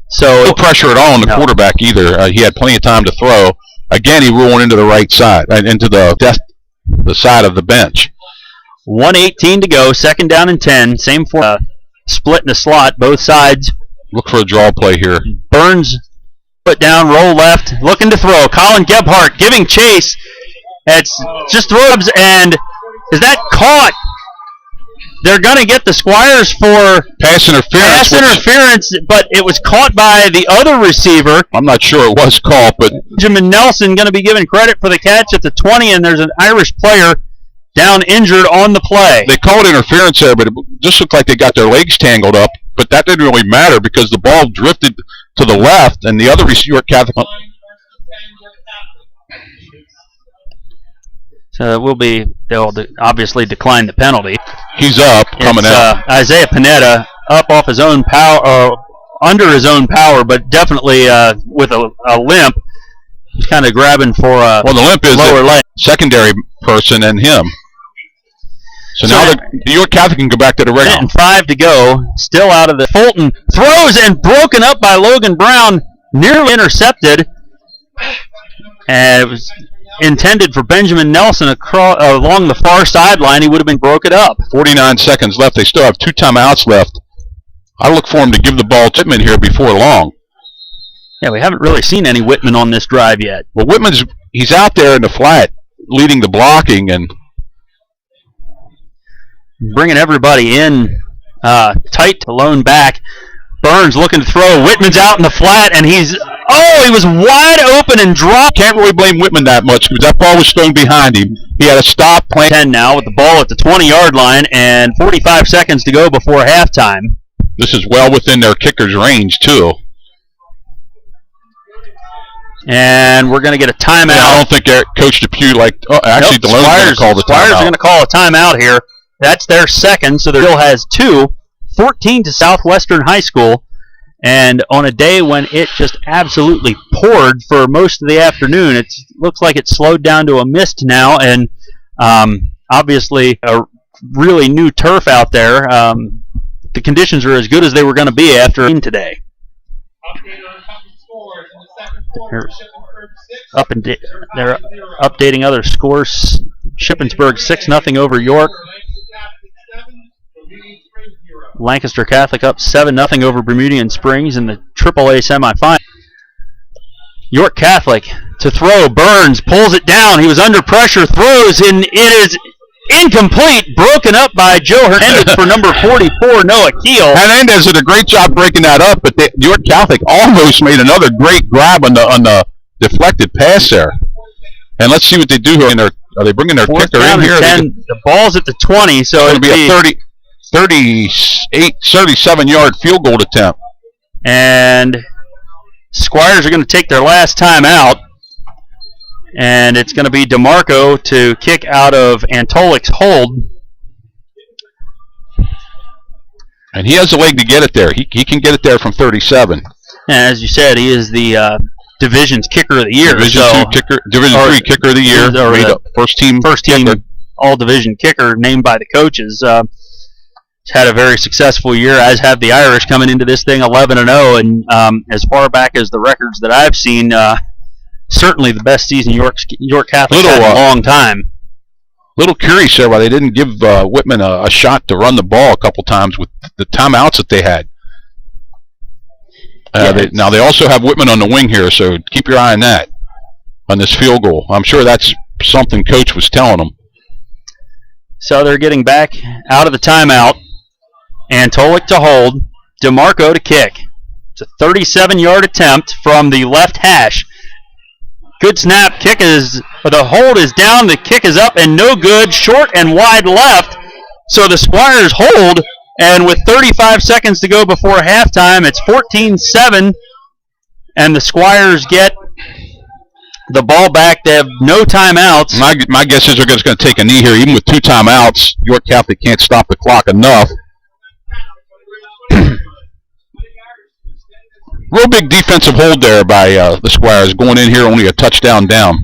So no pressure at all on the quarterback either. He had plenty of time to throw. Again, he rolling into the right side, into the side of the bench. 1:18 to go, 2nd down and 10. Same for split in the slot, both sides. Look for a draw play here. Burns put down, roll left, looking to throw. Colin Gebhardt giving chase. It's just throws, and is that caught? they're going to get the Squires for pass interference, but it was caught by the other receiver. I'm not sure it was caught, but Benjamin Nelson going to be given credit for the catch at the 20, and there's an Irish player down injured on the play. They called interference there, but it just looked like they got their legs tangled up. But that didn't really matter because the ball drifted to the left, and the other York Catholic. So they'll obviously decline the penalty. He's up, coming out. Isaiah Panetta up off his own power, under his own power, but definitely with a limp. He's kind of grabbing for a the limp is lower leg. Secondary person and him. So now the York Catholic can go back to the regular. And 5 to go, still out of the. Fulton throws and broken up by Logan Brown, nearly intercepted. And it was intended for Benjamin Nelson along the far sideline. He would have been broken up. 49 seconds left. They still have 2 timeouts left. I look for him to give the ball to Whitman here before long. Yeah, we haven't really seen any Whitman on this drive yet. Well, he's out there in the flat leading the blocking and bringing everybody in tight to lone back. Burns looking to throw. Whitman's out in the flat, and he was wide open and dropped. Can't really blame Whitman that much because that ball was thrown behind him. He had to stop playing. 10 now with the ball at the 20-yard line and 45 seconds to go before halftime. This is well within their kicker's range, too. And we're going to get a timeout. Yeah, I don't think Coach Depew Delone's going to call the timeout. Squires are going to call a timeout here. That's their second, so there still has 2. 14 to Southwestern High School. And on a day when it just absolutely poured for most of the afternoon, it looks like it's slowed down to a mist now. And obviously a really new turf out there. The conditions are as good as they were going to be after today. They're updating other scores. Shippensburg 6-0 over York. Lancaster Catholic up 7-0 over Bermudian Springs in the AAA semifinal. York Catholic to throw. Burns pulls it down. He was under pressure, throws, and it is incomplete. Broken up by Joe Hernandez for number 44, Noah Keel. Hernandez did a great job breaking that up, but York Catholic almost made another great grab on the deflected pass there. And let's see what they do here. Are they bringing their kicker in here? 10, the ball's at the 20, so it'll be a 37-yard field goal attempt. And Squires are going to take their last time out. And it's going to be DeMarco to kick out of Antolik's hold. And he has a leg to get it there. He can get it there from 37. And as you said, he is the Division's kicker of the year. Division 3 kicker of the year. First team all-division kicker named by the coaches. He's had a very successful year, as have the Irish coming into this thing 11-0. And as far back as the records that I've seen, certainly the best season York Catholic had in a long time. Little curious there why they didn't give Whitman a shot to run the ball a couple times with the timeouts that they had. Now they also have Whitman on the wing here, so keep your eye on that, on this field goal. I'm sure that's something Coach was telling them. So they're getting back out of the timeout. Antolik to hold, DeMarco to kick. It's a 37-yard attempt from the left hash. Good snap. The hold is down, the kick is up and no good. Short and wide left. So the Squires hold, and with 35 seconds to go before halftime, it's 14-7, and the Squires get the ball back. They have no timeouts. My guess is they're just going to take a knee here. Even with 2 timeouts, York Catholic can't stop the clock enough. Real big defensive hold there by the Squires, going in here only a touchdown down.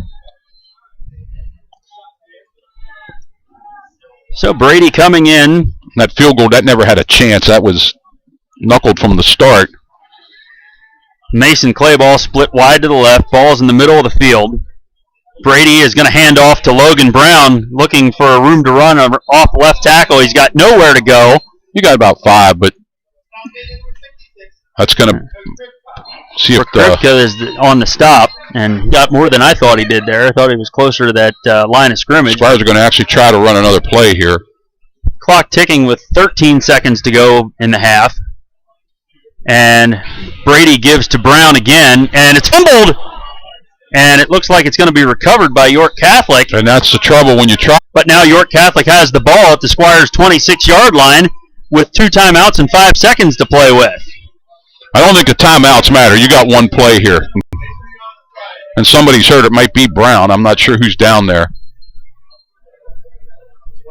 So Brady coming in. That field goal, that never had a chance. That was knuckled from the start. Mason Clayball split wide to the left. Ball's in the middle of the field. Brady is going to hand off to Logan Brown, looking for a room to run off left tackle. He's got nowhere to go. You got about 5, but that's going to see if Kripke is on the stop and got more than I thought he did there. I thought he was closer to that line of scrimmage. Squires are going to actually try to run another play here. Clock ticking with 13 seconds to go in the half. And Brady gives to Brown again, and it's fumbled. And it looks like it's going to be recovered by York Catholic. And that's the trouble when you try. But now York Catholic has the ball at the Squires' 26-yard line with 2 timeouts and 5 seconds to play with. I don't think the timeouts matter. You got one play here. And somebody's hurt. It might be Brown. I'm not sure who's down there.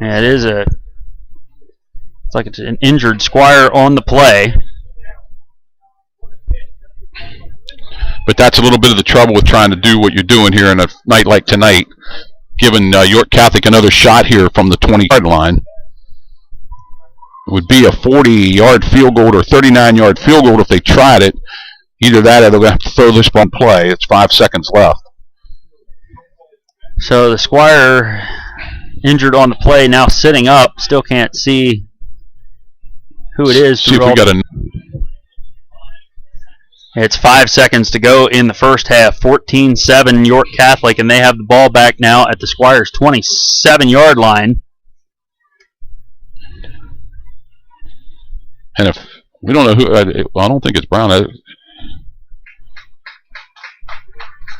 Yeah, it's like it's an injured Squire on the play. But that's a little bit of the trouble with trying to do what you're doing here in a night like tonight, giving York Catholic another shot here from the 20-yard line. It would be a 40-yard field goal or 39-yard field goal if they tried it. Either that or they'll have to throw this one play. It's 5 seconds left. So the Squire injured on the play, now sitting up. Still can't see who it is. See if we got a... It's 5 seconds to go in the first half. 14-7 York Catholic, and they have the ball back now at the Squires' 27-yard line. And if we don't know who, I don't think it's Brown.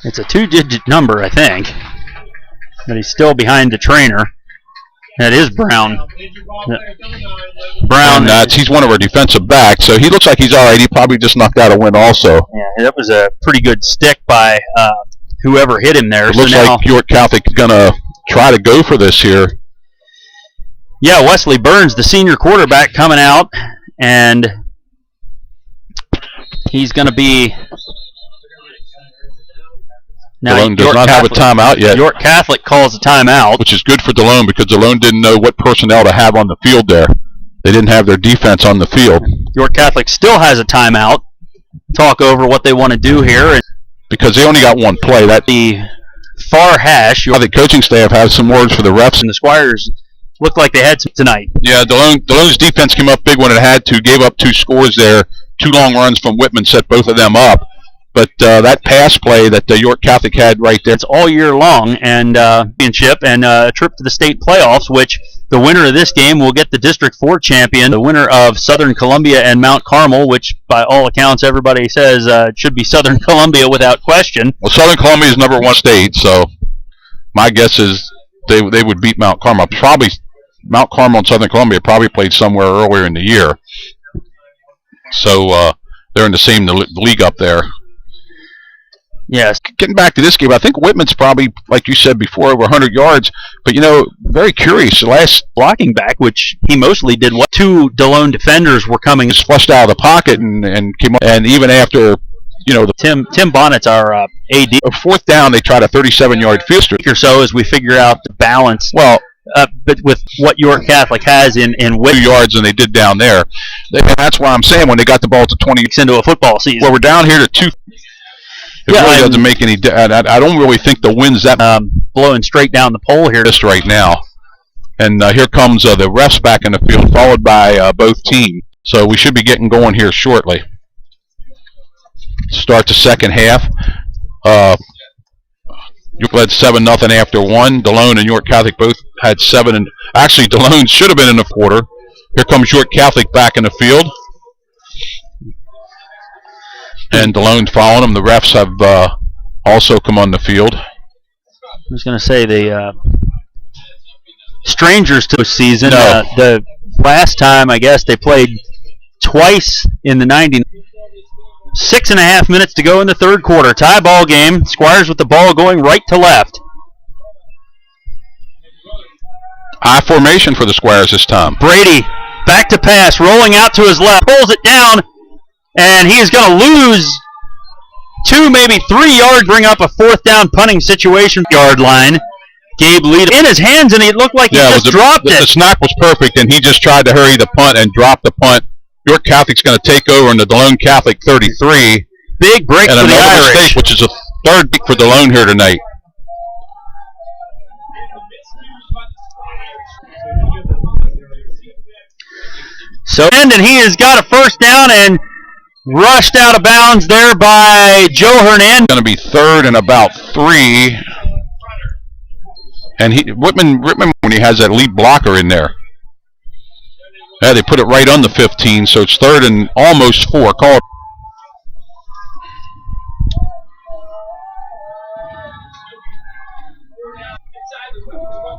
It's a 2-digit number, I think. But he's still behind the trainer. That is Brown. Brown. He's one of our defensive backs, so he looks like he's all right. He probably just knocked out a win also. Yeah, that was a pretty good stick by whoever hit him there. It looks like York Catholic is going to try to go for this here. Yeah, Wesley Burns, the senior quarterback, coming out, and he's going to be... Now, Delone does not have a timeout yet. York Catholic calls a timeout. Which is good for Delone because Delone didn't know what personnel to have on the field there. They didn't have their defense on the field. York Catholic still has a timeout. Talk over what they want to do here. Because they only got one play. That the far hash. The coaching staff has some words for the refs. And the Squires looked like they had some tonight. Yeah, Delone's defense came up big when it had to. Gave up 2 scores there. 2 long runs from Whitman set both of them up. But that pass play that York Catholic had right there. It's all year long, and championship and a trip to the state playoffs, which the winner of this game will get the District 4 champion, the winner of Southern Columbia and Mount Carmel, which by all accounts everybody says should be Southern Columbia without question. Well, Southern Columbia is #1 state, so my guess is they would beat Mount Carmel. Probably Mount Carmel and Southern Columbia probably played somewhere earlier in the year. So they're in the same league up there. Yes. Getting back to this game, I think Whitman's probably, like you said before, over 100 yards. But, very curious. The last blocking back, which he mostly did, 2 Delone defenders were coming. Just flushed out of the pocket and came up. And even after, Tim Bonnet's our AD. A 4th down, they tried a 37-yard field or so as we figure out the balance. Well, but with what York Catholic has in 2 yards than they did down there. That's why I'm saying when they got the ball to 20 into a football season. Well, we're down here to 2. It really doesn't make any. I don't really think the wind's that blowing straight down the pole here just right now. And here comes the refs back in the field, followed by both teams. So we should be getting going here shortly. Start the second half. You led 7-0 after 1. Delone and York Catholic both had 7. And actually, Delone should have been in the quarter. Here comes York Catholic back in the field. And Delone following them. The refs have also come on the field. I was going to say the strangers to the season. No. The last time, I guess, they played twice in the 90. 6.5 minutes to go in the third quarter. Tie ball game. Squires with the ball going right to left. I formation for the Squires this time. Brady back to pass, rolling out to his left, pulls it down. And he is going to lose 2, maybe 3 yards, bring up a 4th down punting situation. Yard line. Gabe lead in his hands, and it looked like he just dropped it. The snap was perfect, and he just tried to hurry the punt and drop the punt. York Catholic's going to take over in the Delone Catholic 33. Big break and for the another Irish. mistake, which is a 3rd pick for Delone here tonight. So, and he has got a 1st down and rushed out of bounds there by Joe Hernandez. Going to be 3rd and about 3. And Whitman when he has that lead blocker in there. Yeah, they put it right on the 15, so it's 3rd and almost 4. Call it.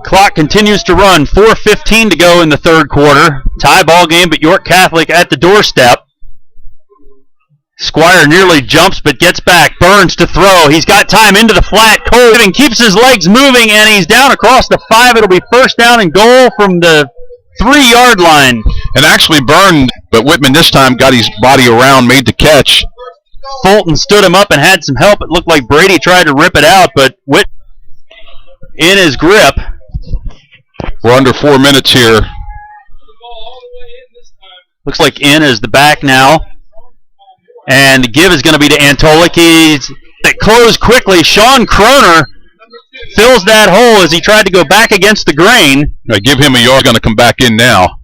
Clock continues to run. 4:15 to go in the third quarter. Tie ball game, but York Catholic at the doorstep. Squire nearly jumps but gets back. Burns to throw. He's got time into the flat. Cole keeps his legs moving, and he's down across the 5. It'll be first down and goal from the 3-yard line. And actually burned, but Whitman this time got his body around, made the catch. Fulton stood him up and had some help. It looked like Brady tried to rip it out, but Whit in his grip. We're under 4 minutes here. Looks like in is the back now. And the give is going to be to Antolik. He's closed quickly. Sean Kroner fills that hole as he tried to go back against the grain. I give him a yard. Going to come back in now.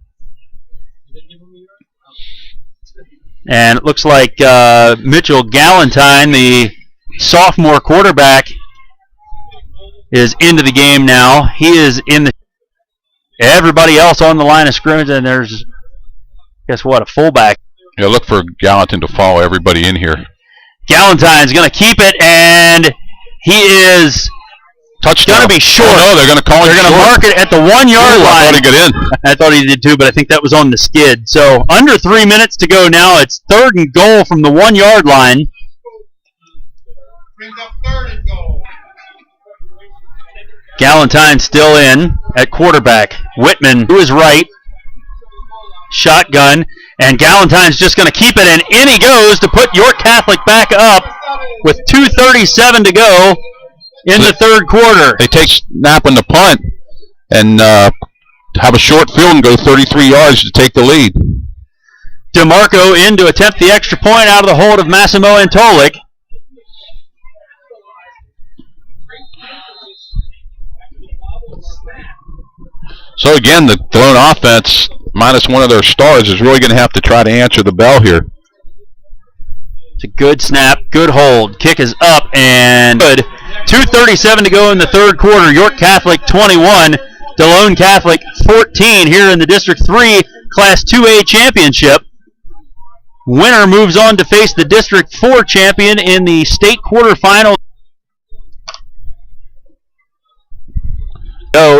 And it looks like Mitchell Galentine, the sophomore quarterback, is into the game now. He is in the... Everybody else on the line of scrimmage, and there's, guess what, a fullback. Yeah, look for Gallatin to follow everybody in here. Galentine's going to keep it, and he is going to be short. Oh, no, they're going to call it. They're going to mark it at the 1-yard line. I thought he got in. I thought he did too, but I think that was on the skid. So under 3 minutes to go now. It's 3rd and goal from the 1-yard line. Brings up 3rd and goal. Galentine still in at quarterback. Whitman to his right. Shotgun. And Galentine's just going to keep it, and in he goes to put York Catholic back up with 2:37 to go in the third quarter. They take snap on the punt and have a short field and go 33 yards to take the lead. DeMarco in to attempt the extra point out of the hold of Massimo Antolik. So again, the Delone offense, minus one of their stars, is really going to have to try to answer the bell here. It's a good snap, good hold. Kick is up and good. 2:37 to go in the third quarter. York Catholic 21, Delone Catholic 14 here in the District 3 Class 2A Championship. Winner moves on to face the District 4 champion in the state quarterfinal.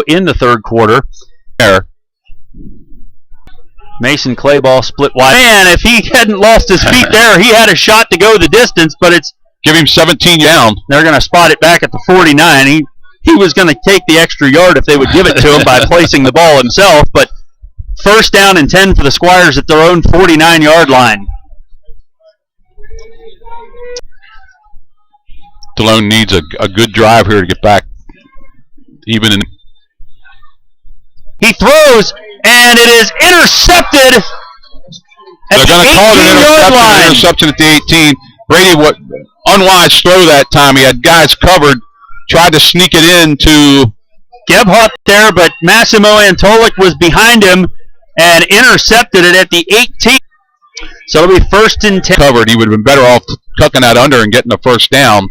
In the third quarter. Mason Clayball split wide. Man, if he hadn't lost his feet there, he had a shot to go the distance, but it's... Give him 17 down. They're going to spot it back at the 49. He was going to take the extra yard if they would give it to him by placing the ball himself, but first down and 10 for the Squires at their own 49-yard line. Delone needs a good drive here to get back even in... He throws, and it is intercepted at the 18-yard interception at the 18. Brady, what unwise throw that time. He had guys covered, tried to sneak it into Gebhardt there, but Massimo Antolik was behind him and intercepted it at the 18. So it'll be 1st and 10. Covered. He would have been better off tucking that under and getting the first down.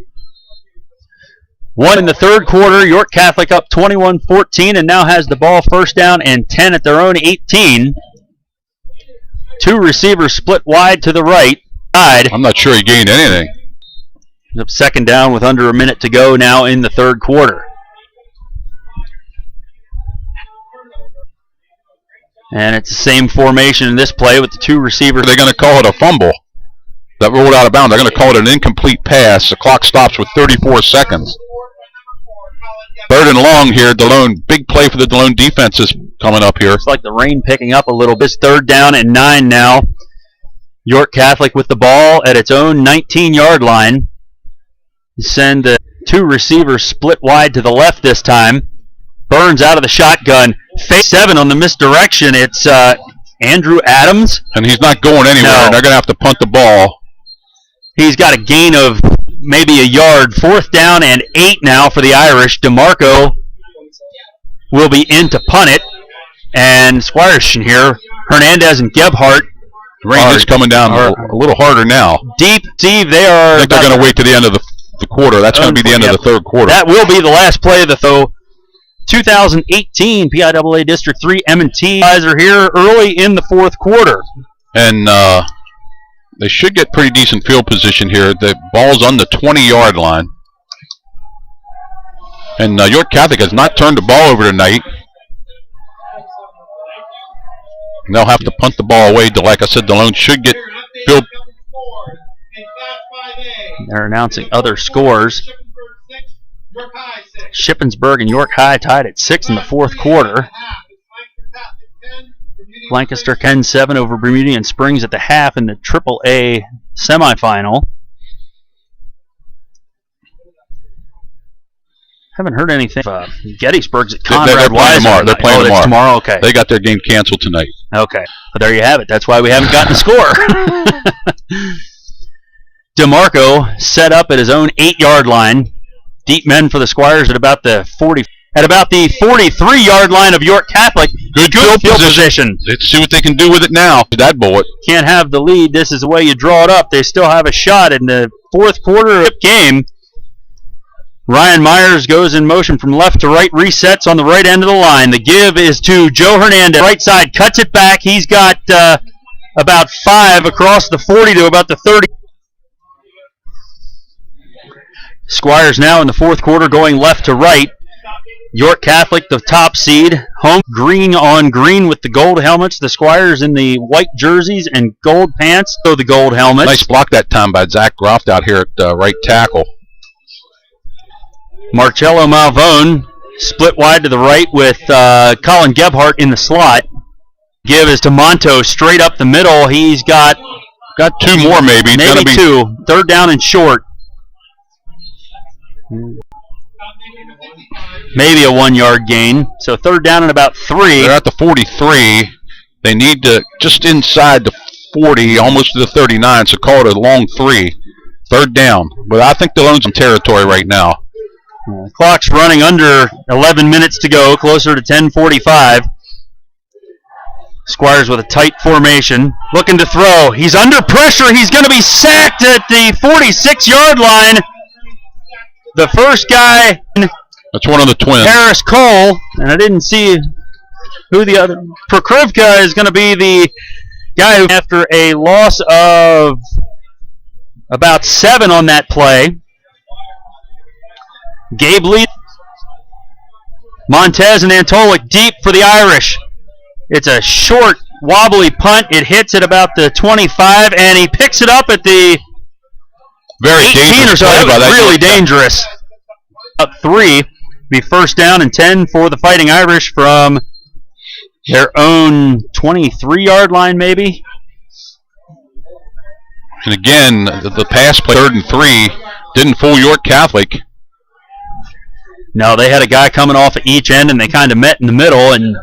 One in the third quarter, York Catholic up 21-14 and now has the ball first down and 10 at their own 18. Two receivers split wide to the right side. I'm not sure he gained anything. He's up second down with under a minute to go now in the third quarter. And it's the same formation in this play with the two receivers. They're going to call it a fumble that rolled out of bounds. They're going to call it an incomplete pass. The clock stops with 34 seconds. 3rd and long here. Delone, big play for the Delone defense is coming up here. It's like the rain picking up a little bit. It's 3rd down and 9 now. York Catholic with the ball at its own 19-yard line. Send the two receivers split wide to the left this time. Burns out of the shotgun. Phase 7 on the misdirection. It's Andrew Adams. And he's not going anywhere. No. They're going to have to punt the ball. He's got a gain of maybe a yard. 4th down and 8 now for the Irish. DeMarco will be in to punt it. And Squires here. Hernandez and Gebhardt. The rain is coming down a little harder now. Deep. Steve, they are... I think they're going to wait to the end of the quarter. That's going to be the end of the third quarter. That will be the last play of the 2018 PIAA District 3 M&T guys are here early in the fourth quarter. And they should get pretty decent field position here. The ball's on the 20-yard line. And York Catholic has not turned the ball over tonight. And they'll have to punt the ball away. Like I said, Delone should get field. They're announcing other scores. Shippensburg and York High tied at 6 in the fourth quarter. Lancaster 10-7 over Bermudian Springs at the half in the AAA semifinal. Haven't heard anything. Gettysburg's at Conrad. They're playing tomorrow. They're playing tomorrow. Tomorrow. Okay. They got their game canceled tonight. Okay. But there you have it. That's why we haven't gotten a score. DeMarco set up at his own 8-yard line. Deep men for the Squires at about the 43-yard line of York Catholic. Good field position. Let's see what they can do with it now. That bullet. Can't have the lead. This is the way you draw it up. They still have a shot in the fourth quarter of the game. Ryan Myers goes in motion from left to right, resets on the right end of the line. The give is to Joe Hernandez. Right side, cuts it back. He's got about 5 across the 40 to about the 30. Squires now in the fourth quarter going left to right. York Catholic, the top seed. Home green on green with the gold helmets. The Squires in the white jerseys and gold pants. So the gold helmets. Nice block that time by Zach Groft out here at right tackle. Marcello Malvone split wide to the right with Colin Gebhardt in the slot. Give is to Monto straight up the middle. He's got 2 more maybe. Maybe 2. Third down and short. Maybe a 1-yard gain. So third down and about 3. They're at the 43. They need to just inside the 40, almost to the 39, so call it a long 3. Third down. But I think Delone's in territory right now. The clock's running under 11 minutes to go, closer to 10:45. Squires with a tight formation, looking to throw. He's under pressure. He's going to be sacked at the 46-yard line. The first guy, that's one of the twins. Harris Cole, and I didn't see who the other. Prokrivka is going to be the guy who, after a loss of about 7 on that play. Gabe Lee, Montez and Antolik deep for the Irish. It's a short, wobbly punt. It hits at about the 25, and he picks it up at the very 18 or so. That was really dangerous. Up 3, be first down and 10 for the Fighting Irish from their own 23-yard line, maybe. And again, the pass play 3rd and 3 didn't fool York Catholic. No, they had a guy coming off at each end, and they kind of met in the middle, and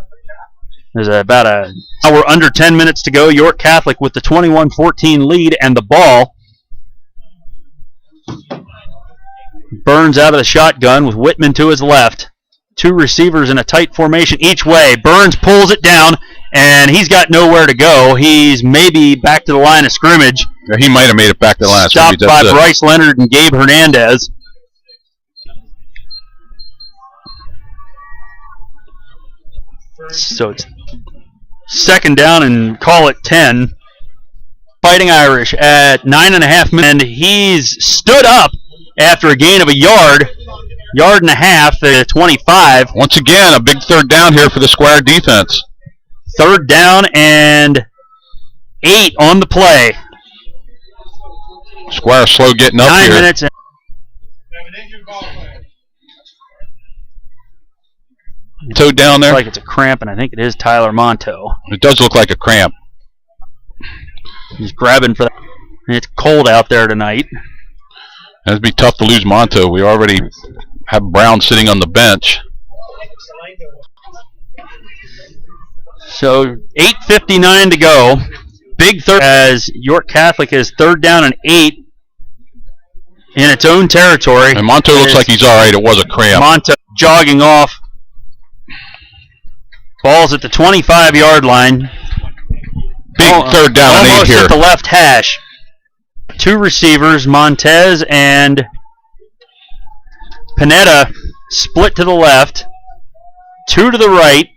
there's about an hour under 10 minutes to go. York Catholic with the 21-14 lead and the ball. Burns out of the shotgun with Whitman to his left. 2 receivers in a tight formation each way. Burns pulls it down, and he's got nowhere to go. He's maybe back to the line of scrimmage. Yeah, he might have made it back to the line of scrimmage. Stopped by Bryce Leonard and Gabe Hernandez. So it's second down and call it 10. Fighting Irish at 9.5 minutes. And he's stood up after a gain of a yard and a half at 25. Once again, a big third down here for the Squire defense. Third down and 8 on the play. Squire slow getting up 9 here. 9 minutes. Toe down there. Looks like it's a cramp, and I think it is Tyler Monto. It does look like a cramp. He's grabbing for that. It's cold out there tonight. It'd be tough to lose Monto. We already have Brown sitting on the bench. So 8:59 to go. Big third as York Catholic is third down and 8 in its own territory. And Monto looks like he's all right. It was a cramp. Monto jogging off. Ball's at the 25-yard line. Big third down and 8 almost here. At the left hash. 2 receivers, Montez and Panetta, split to the left. Two to the right.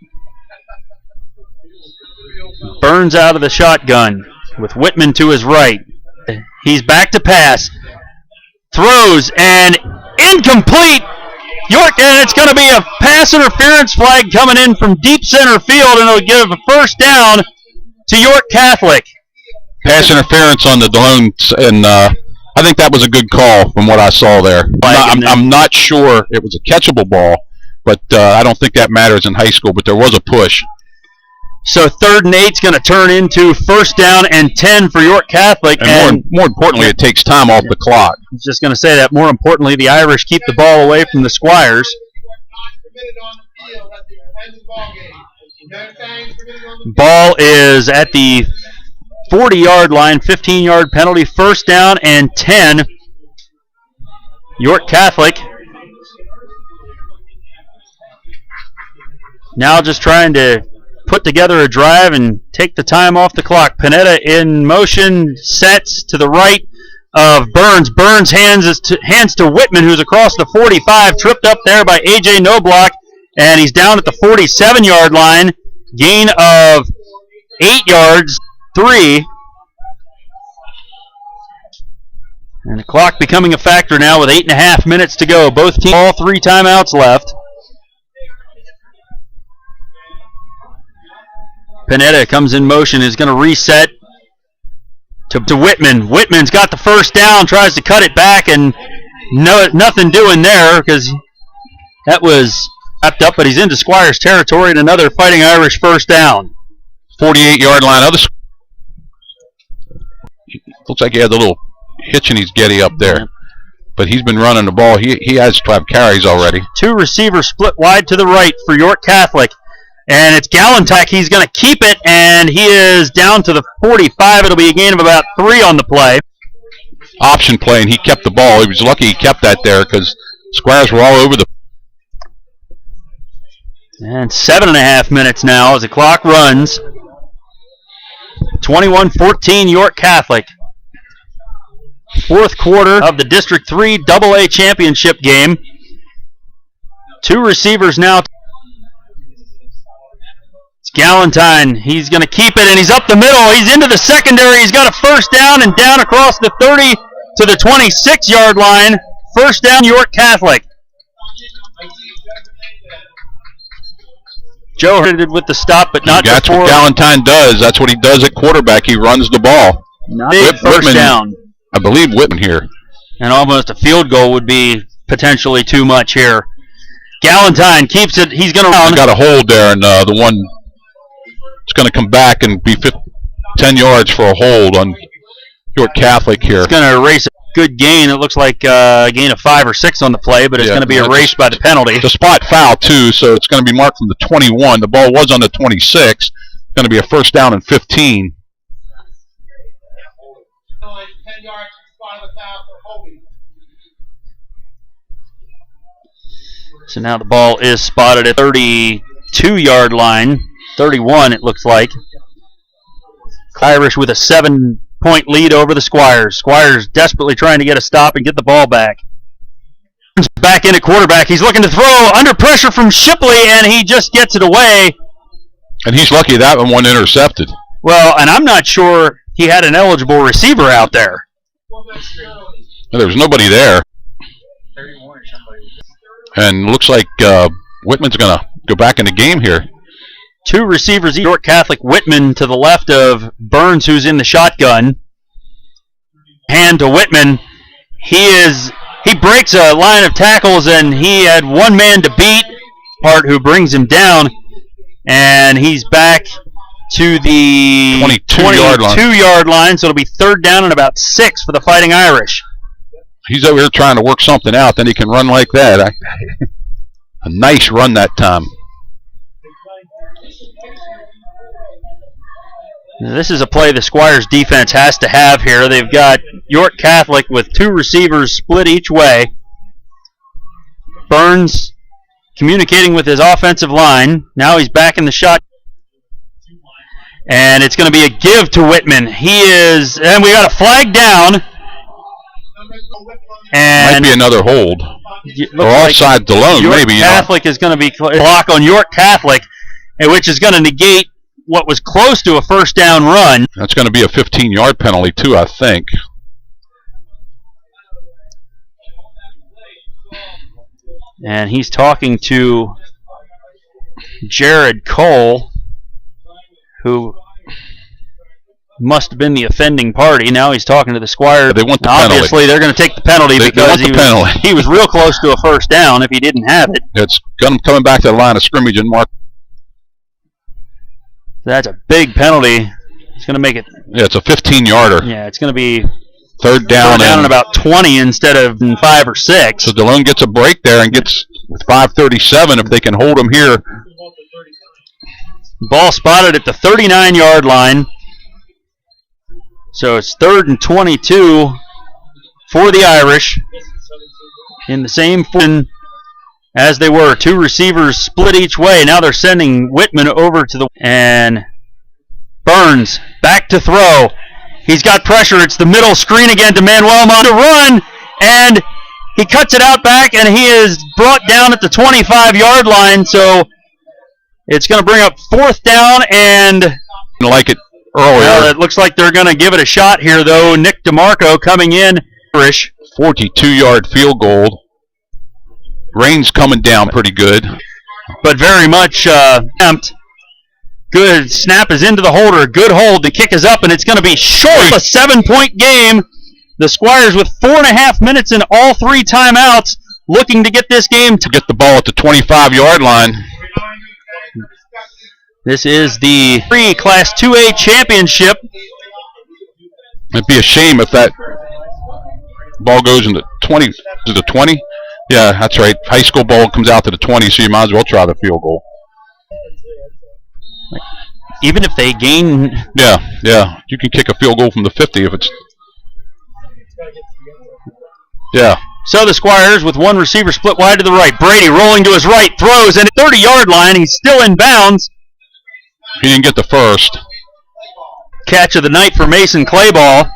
Burns out of the shotgun with Whitman to his right. He's back to pass. Throws and incomplete. York, and it's going to be a pass interference flag coming in from deep center field, and it'll give a first down to York Catholic. Pass interference on the Delone, and I think that was a good call from what I saw there. I'm not sure it was a catchable ball, but I don't think that matters in high school, but there was a push. So 3rd and 8's going to turn into 1st down and 10 for York Catholic. And more importantly, it takes time off the clock. I was just going to say that. More importantly, the Irish keep the ball away from the Squires. Ball is at the 40-yard line, 15-yard penalty, 1st down and 10. York Catholic now just trying to put together a drive and take the time off the clock. Panetta in motion, sets to the right of Burns. Burns hands to Whitman, who's across the 45, tripped up there by A.J. Noblock, and he's down at the 47-yard line. Gain of 8 yards, 3. And the clock becoming a factor now with 8.5 minutes to go. Both teams, all 3 timeouts left. Panetta comes in motion, is going to reset to Whitman. Whitman's got the first down, tries to cut it back, and nothing doing there because that was wrapped up, but he's into Squires territory and another Fighting Irish first down. 48-yard line. Looks like he had the little hitch in his getty up there, but he's been running the ball. He has 5 carries already. 2 receivers split wide to the right for York Catholic. And it's Gallentak. He's going to keep it, and he is down to the 45. It'll be a gain of about 3 on the play. Option play, and he kept the ball. He was lucky he kept that there because Squires were all over the... And 7.5 minutes now as the clock runs. 21-14 York Catholic. 4th quarter of the District 3 AA championship game. 2 receivers now. Galentine, he's going to keep it, and he's up the middle. He's into the secondary. He's got a first down and down across the 30 to the 26-yard line. First down, York Catholic. Joe headed with the stop, but not That's before. What Galentine does. That's what he does at quarterback. He runs the ball. Not big first Whitman, down. I believe Whitman here. And almost a field goal would be potentially too much here. Galentine keeps it. He's going to run. Got a hold there, and the one... It's going to come back and be 10 yards for a hold on York Catholic here. It's going to erase a good gain. It looks like a gain of 5 or 6 on the play, but it's going to be erased by the penalty. The spot foul, too, so it's going to be marked from the 21. The ball was on the 26. It's going to be a first down and 15. 10 yards from the foul for holding. So now the ball is spotted at 32-yard line. 31, it looks like. Irish with a 7-point lead over the Squires. Squires desperately trying to get a stop and get the ball back. Back in at quarterback. He's looking to throw under pressure from Shipley, and he just gets it away. And he's lucky that one wasn't intercepted. Well, and I'm not sure he had an eligible receiver out there. There was nobody there. And looks like Whitman's going to go back in the game here. 2 receivers, York Catholic. Whitman to the left of Burns, who's in the shotgun. Hand to Whitman. He breaks a line of tackles, and he had one man to beat, Hart, who brings him down, and he's back to the 22-yard line, so it'll be 3rd down and about 6 for the Fighting Irish. He's over here trying to work something out, then he can run like that. A nice run that time. This is a play the Squires defense has to have here. They've got York Catholic with 2 receivers split each way. Burns communicating with his offensive line. Now he's back in the shot. And it's going to be a give to Whitman. And we got a flag down. And might be another hold. Or offside Delone, York maybe. Catholic is going to be block on York Catholic, which is going to negate what was close to a first down run. That's going to be a 15-yard penalty, too, I think. And he's talking to Jared Cole, who must have been the offending party. Now he's talking to the Squires. They want the penalty. Obviously, they're going to take the penalty because he was real close to a first down if he didn't have it. It's coming back to the line of scrimmage and mark. That's a big penalty. It's going to make it. Yeah, it's a 15-yarder. Yeah, it's going to be third down and about 20 instead of 5 or 6. So Delone gets a break there and gets with 5:37 if they can hold him here. Ball spotted at the 39-yard line. So it's 3rd and 22 for the Irish in the same form as they were. 2 receivers split each way. Now they're sending Whitman over to the... And Burns back to throw. He's got pressure. It's the middle screen again to Manuel Mon to run. And he cuts it out back, and he is brought down at the 25-yard line. So it's going to bring up 4th down and... Like it earlier. Well, it looks like they're going to give it a shot here, though. Nick DeMarco coming in. 42-yard field goal. Rain's coming down pretty good. But very much attempt. Good snap is into the holder. Good hold. The kick is up, and it's going to be short. A 7-point game. The Squires with 4.5 minutes in all 3 timeouts looking to get this game. To get the ball at the 25-yard line. This is the Class 2A championship. It'd be a shame if that ball goes in the 20. Is it the 20? Yeah, that's right. High school ball comes out to the 20, so you might as well try the field goal. Even if they gain... Yeah. You can kick a field goal from the 50 if it's... Yeah. So the Squires with 1 receiver split wide to the right. Brady rolling to his right, throws, and 30-yard line. He's still in bounds. He didn't get the first. Catch of the night for Mason Clayball.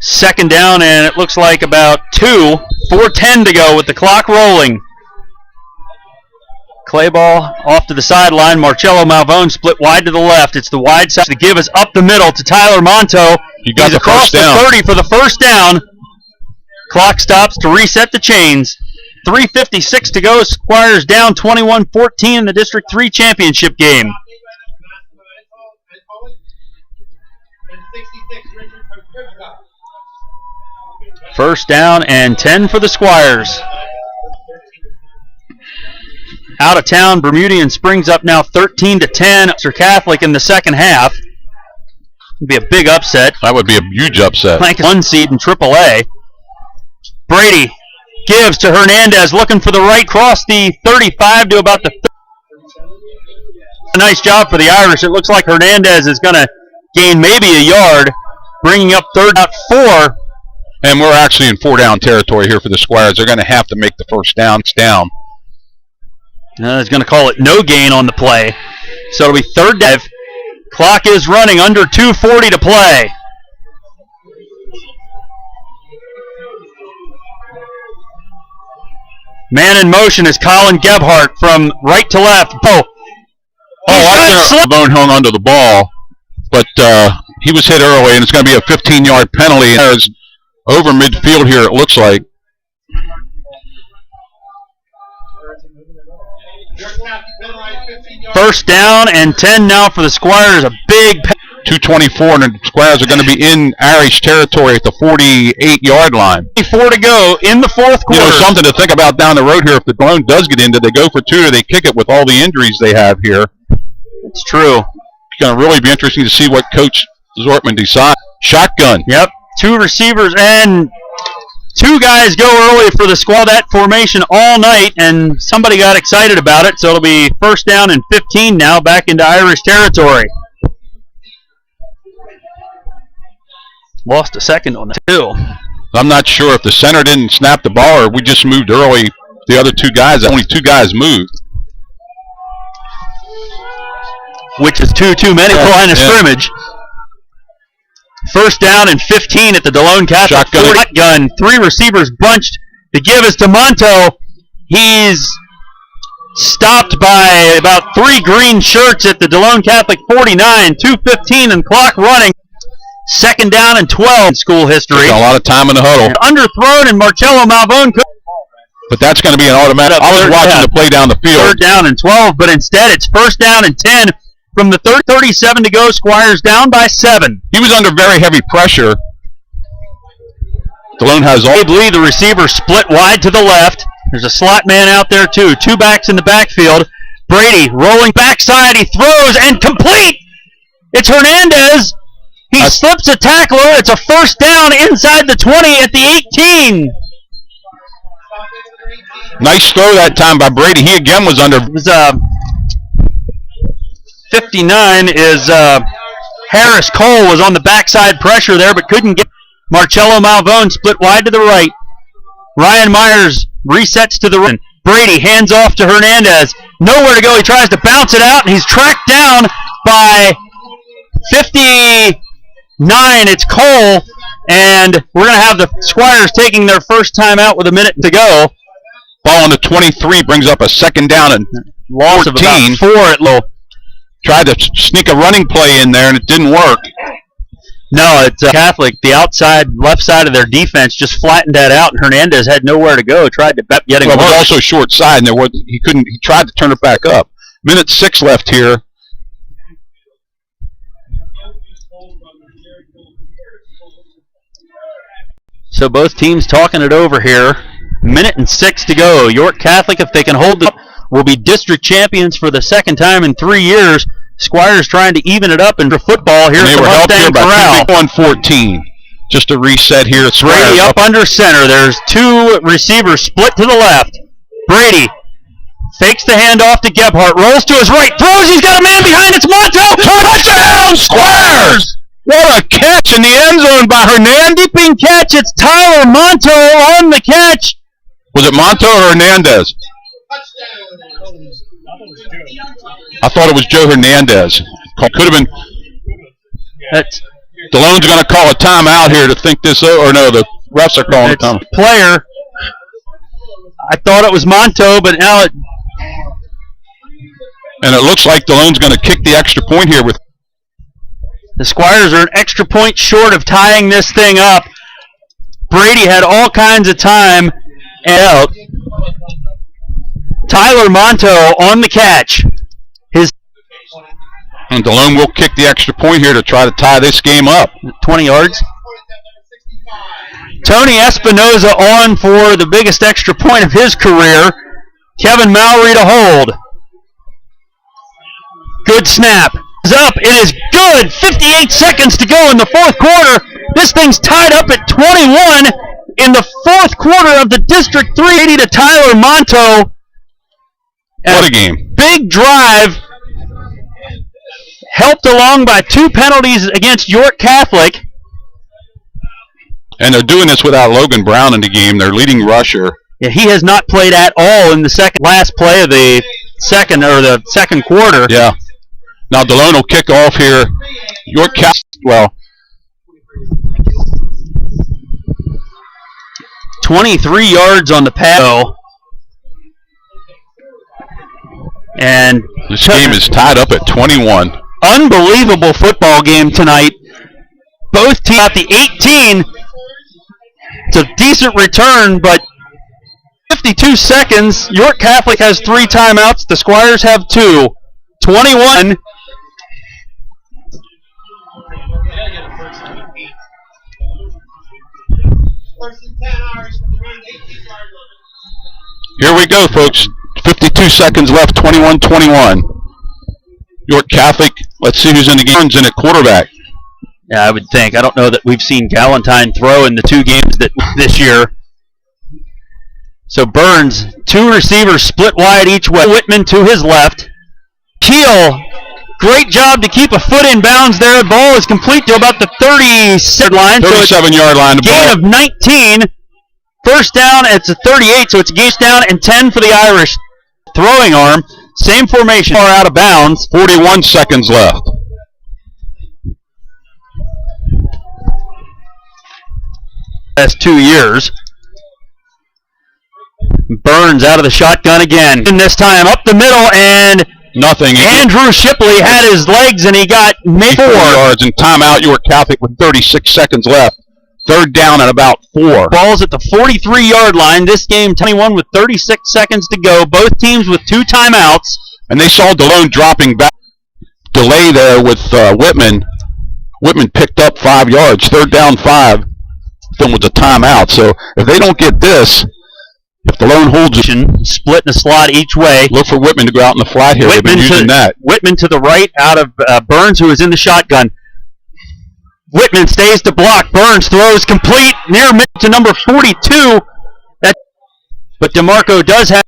2nd down, and it looks like about 2. 4:10 to go with the clock rolling. Clayball off to the sideline. Marcello Malvone split wide to the left. It's the wide side. The give is up the middle to Tyler Monto. He's across the 30 for the first down. Clock stops to reset the chains. 3:56 to go. Squires down 21-14 in the District 3 championship game. First down and 10 for the Squires. Out of town, Bermudian Springs up now 13-10. Sir Catholic in the second half. It'd be a big upset. That would be a huge upset. Plank 1 seed in AAA. Brady gives to Hernandez, looking for the right, cross the 35 to about the 30. A nice job for the Irish. It looks like Hernandez is going to gain maybe a yard, bringing up 3rd out 4. And we're actually in 4-down territory here for the Squires. They're going to have to make the first down. It's down. He's going to call it no gain on the play. So it'll be 3rd down. Clock is running, under 2:40 to play. Man in motion is Colin Gebhardt from right to left. Bone hung onto the ball, but he was hit early, and it's going to be a 15-yard penalty. There's over midfield here, it looks like. First down and 10 now for the Squires. A big 2:24, and the Squires are going to be in Irish territory at the 48-yard line. 4 to go in the 4th quarter. You know, something to think about down the road here. If the Delone does get in, do they go for 2 or they kick it with all the injuries they have here? It's true. It's going to really be interesting to see what Coach Zortman decides. Shotgun. Yep. 2 receivers and 2 guys go early for the squad. That formation all night, and somebody got excited about it, so it'll be first down and 15 now, back into Irish territory. Lost a second on that, too. I'm not sure if the center didn't snap the ball or we just moved early. The other 2 guys, only 2 guys moved. Which is too many for line of scrimmage. First down and 15 at the Delone Catholic. Shotgun. 3 receivers bunched The give is to Monto. He's stopped by about 3 green shirts at the Delone Catholic 49. 2:15 and clock running. 2nd down and 12 in school history. A lot of time in the huddle. Underthrown, and Marcello Malvone. But that's going to be an automatic. I was watching the play down the field. 3rd down and 12, but instead it's 1st down and 10 from the 37 to go. Squires down by 7. He was under very heavy pressure. Delone has all. Lee, the receiver, split wide to the left. There's a slot man out there too. 2 backs in the backfield. Brady rolling backside. He throws and complete. It's Hernandez. He slips a tackler. It's a 1st down inside the 20 at the 18. Nice throw that time by Brady. He again was under. It was 59 is Harris Cole was on the backside pressure there, but couldn't get. Marcello Malvone split wide to the right. Ryan Myers resets to the right. Brady hands off to Hernandez. Nowhere to go. He tries to bounce it out, and he's tracked down by 59. It's Cole, and we're going to have the Squires taking their first time out with a minute to go. Ball on the 23 brings up a 2nd down and Loss 14. Of about 4 at low. Tried to sneak a running play in there, and it didn't work. No, it's Catholic. The outside left side of their defense just flattened that out, and Hernandez had nowhere to go. Tried to get him. Well, it was also short side, and there was he couldn't. He tried to turn it back up. Minute 6 left here. So both teams talking it over here. Minute and 6 to go. York Catholic, if they can hold it, will be district champions for the 2nd time in 3 years. Squires trying to even it up into football here. They were helped here by 1-14. Just a reset here. It's Brady up under center. There's 2 receivers split to the left. Brady fakes the handoff to Gebhardt. Rolls to his right. Throws. He's got a man behind. It's Monto. Touchdown, Squires! What a catch in the end zone by Hernandez. Leaping catch. It's Tyler Monto on the catch. Was it Monto or Hernandez? I thought it was Joe Hernandez. Could have been. Delone's going to call a timeout here to think this over. Or no, the refs are calling a timeout. Player. I thought it was Monto, but now it. And it looks like Delone's going to kick the extra point here with. The Squires are an extra point short of tying this thing up. Brady had all kinds of time out. Tyler Monto on the catch. And Delone will kick the extra point here to try to tie this game up. 20 yards. Tony Espinoza on for the biggest extra point of his career. Kevin Mowry to hold. Good snap. Is up. It is good. 58 seconds to go in the 4th quarter. This thing's tied up at 21 in the 4th quarter of the District 380 to Tyler Monto. What a game. Big drive. Helped along by 2 penalties against York Catholic. And they're doing this without Logan Brown in the game, their leading rusher. Yeah, he has not played at all in the last play of the second quarter. Yeah. Now Delone will kick off here. York Catholic, 23 yards on the pass. And this game is tied up at 21. Unbelievable football game tonight. Both teams at the 18. It's a decent return, but 52 seconds. York Catholic has 3 timeouts. The Squires have 2. 21. Here we go, folks. 52 seconds left, 21-21. York Catholic, let's see who's in the game. Burns in at quarterback. Yeah, I would think. I don't know that we've seen Galentine throw in the 2 games this year. So Burns, 2 receivers split wide each way. Whitman to his left. Keel, great job to keep a foot in bounds there. Ball is complete to about the 37 line. 37-yard line. Gain of 19. First down, it's a 38, so it's a gain down and 10 for the Irish. Throwing arm, same formation, far out of bounds. 41 seconds left. That's 2 years. Burns out of the shotgun again. And this time up the middle, and nothing. Andrew Shipley had his legs, and he got maybe 4 yards and timeout. York Catholic with 36 seconds left. Third down at about 4. Ball's at the 43-yard line. This game 21 with 36 seconds to go. Both teams with 2 timeouts. And they saw Delone dropping back. Delay there with Whitman. Whitman picked up 5 yards. Third down 5. Then was a timeout. So if they don't get this, if Delone holds it, split in the slot each way. Look for Whitman to go out in the flat here. They've been using that. Whitman to the right out of Burns, who is in the shotgun. Whitman stays to block. Burns throws complete near mid to number 42. But DeMarco does have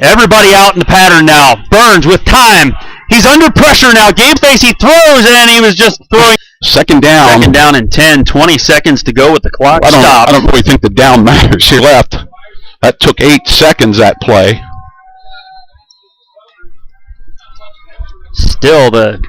everybody out in the pattern now. Burns with time. He's under pressure now. Gabe Stacy throws, and he was just throwing. Second down. Second down and 10. 20 seconds to go with the clock stopped. I don't really think the down matters. He left. That took 8 seconds, that play. Still the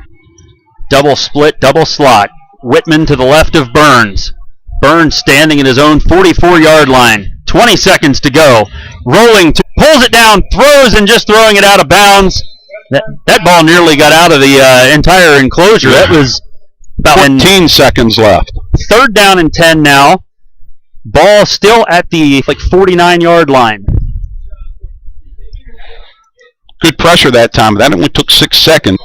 double split, double slot. Whitman to the left of Burns. Burns standing at his own 44-yard line. 20 seconds to go. Rolling, pulls it down, throws, and just throwing it out of bounds. That ball nearly got out of the entire enclosure. That was about 14 seconds left. Third down and 10 now. Ball still at the 49-yard line. Good pressure that time. That only took 6 seconds.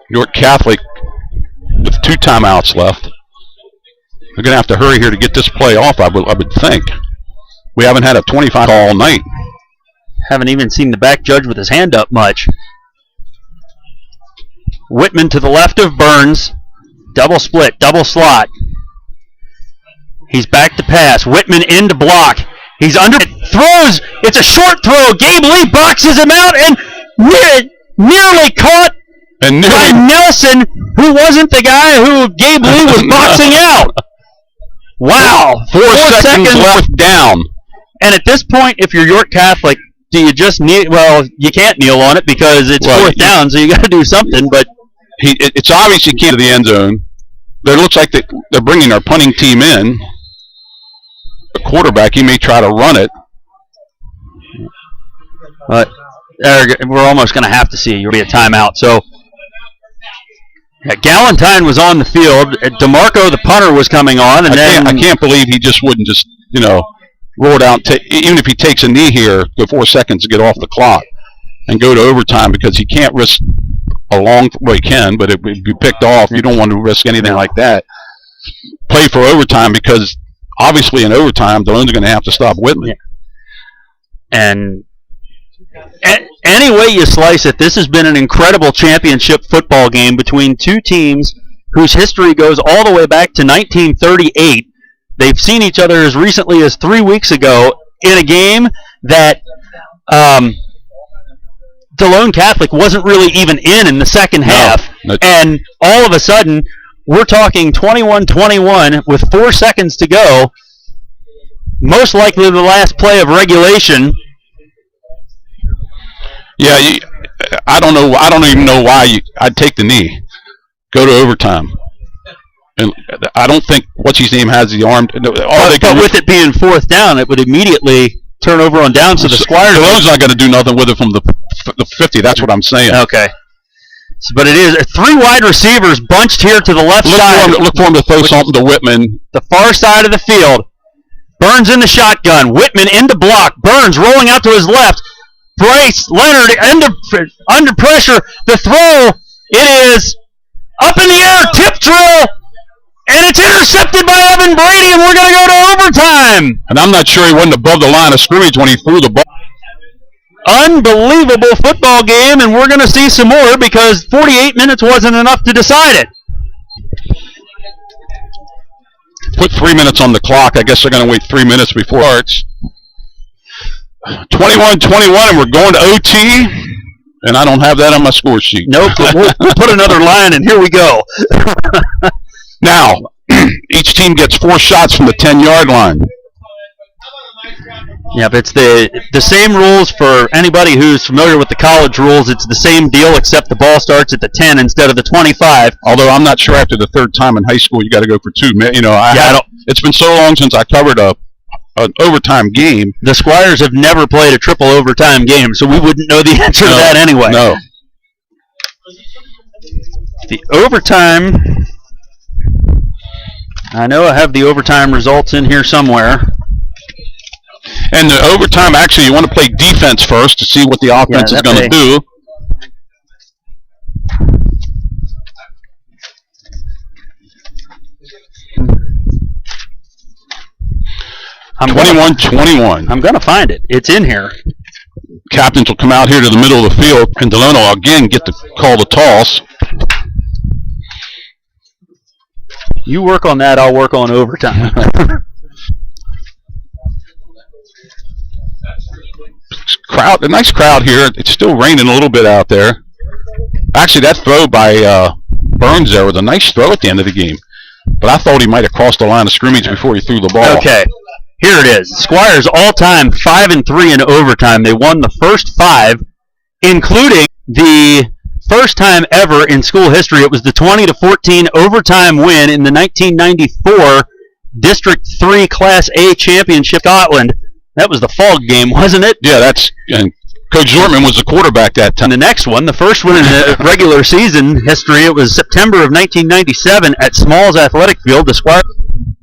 York Catholic with 2 timeouts left. They're going to have to hurry here to get this play off, I would think. We haven't had a 25 all night. Haven't even seen the back judge with his hand up much. Whitman to the left of Burns. Double split, double slot. He's back to pass. Whitman in to block. He's under it. Throws. It's a short throw. Gabe Lee boxes him out and nearly caught by Nelson, who wasn't the guy who Gabe Lee was boxing out. Wow. 4 seconds left down. And at this point, if you're York Catholic, do you just kneel? Well, you can't kneel on it because it's 4th down, so you got to do something. But it's obvious he can't to the end zone. It looks like they're bringing their punting team in. The quarterback, he may try to run it. But we're almost going to have to see. You'll be a timeout. So Galentine was on the field. DeMarco, the punter, was coming on, and I can't believe he just wouldn't just roll it out. Even if he takes a knee here, go 4 seconds to get off the clock and go to overtime, because he can't risk a long. Well, he can, but if you picked off, you don't want to risk anything like that. Play for overtime, because obviously in overtime, Delone's going to have to stop Whitman. Yeah. And any way you slice it, this has been an incredible championship football game between 2 teams whose history goes all the way back to 1938. They've seen each other as recently as 3 weeks ago in a game that Delone Catholic wasn't really even in the second half. No. And all of a sudden, we're talking 21-21 with 4 seconds to go. Most likely the last play of regulation. Yeah, I don't know. I don't even know why I'd take the knee, go to overtime. And I don't think what's his name has the arm. But with it being 4th down, it would immediately turn over on down. So the Squire. Delone's not going to do nothing with it from the 50. That's what I'm saying. Okay. But it is 3 wide receivers bunched here to the left side. Look for him to throw something to Whitman. The far side of the field. Burns in the shotgun. Whitman into block. Burns rolling out to his left. Bryce Leonard under pressure. The throw, it is up in the air, tip drill, and it's intercepted by Evan Brady, and we're going to go to overtime. And I'm not sure he wasn't above the line of scrimmage when he threw the ball. Unbelievable football game, and we're going to see some more because 48 minutes wasn't enough to decide it. Put 3 minutes on the clock. I guess they're going to wait 3 minutes before it starts. 21-21, and we're going to OT, and I don't have that on my score sheet. Nope, but we'll put another line, and here we go. Now, each team gets 4 shots from the 10-yard line. Yep, it's the same rules for anybody who's familiar with the college rules. It's the same deal, except the ball starts at the 10 instead of the 25. Although I'm not sure after the 3rd time in high school you got to go for 2. It's been so long since I covered a an overtime game. The Squires have never played a triple overtime game, so we wouldn't know the answer to that anyway. No. The overtime, I know I have the overtime results in here somewhere. And the overtime, actually, you want to play defense first to see what the offense is going to do. I'm 21-21. I'm going to find it. It's in here. Captains will come out here to the middle of the field, and Delone will again get to call the toss. You work on that, I'll work on overtime. A nice crowd here. It's still raining a little bit out there. Actually, that throw by Burns there was a nice throw at the end of the game. But I thought he might have crossed the line of scrimmage before he threw the ball. Okay, here it is. Squires all-time 5-3 in overtime. They won the first 5, including the first time ever in school history. It was the 20-14 overtime win in the 1994 District 3 Class A Championship, Scotland. That was the fall game, wasn't it? Yeah, and Coach Zortman was the quarterback that time. And the next one, the first one in the regular season history, it was September of 1997 at Smalls Athletic Field. The Squires,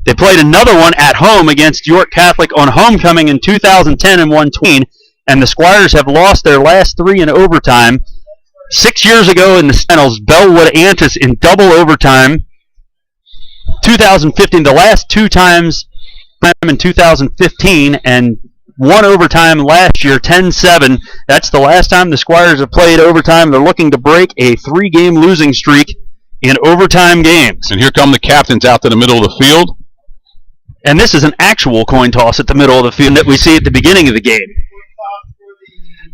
they played another one at home against York Catholic on homecoming in 2010 and won 20. And the Squires have lost their last 3 in overtime. 6 years ago in the finals, Bellwood Antis in double overtime. 2015, the last 2 times in 2015, and 1 overtime last year, 10-7. That's the last time the Squires have played overtime. They're looking to break a 3-game losing streak in overtime games. And here come the captains out to the middle of the field. And this is an actual coin toss at the middle of the field that we see at the beginning of the game.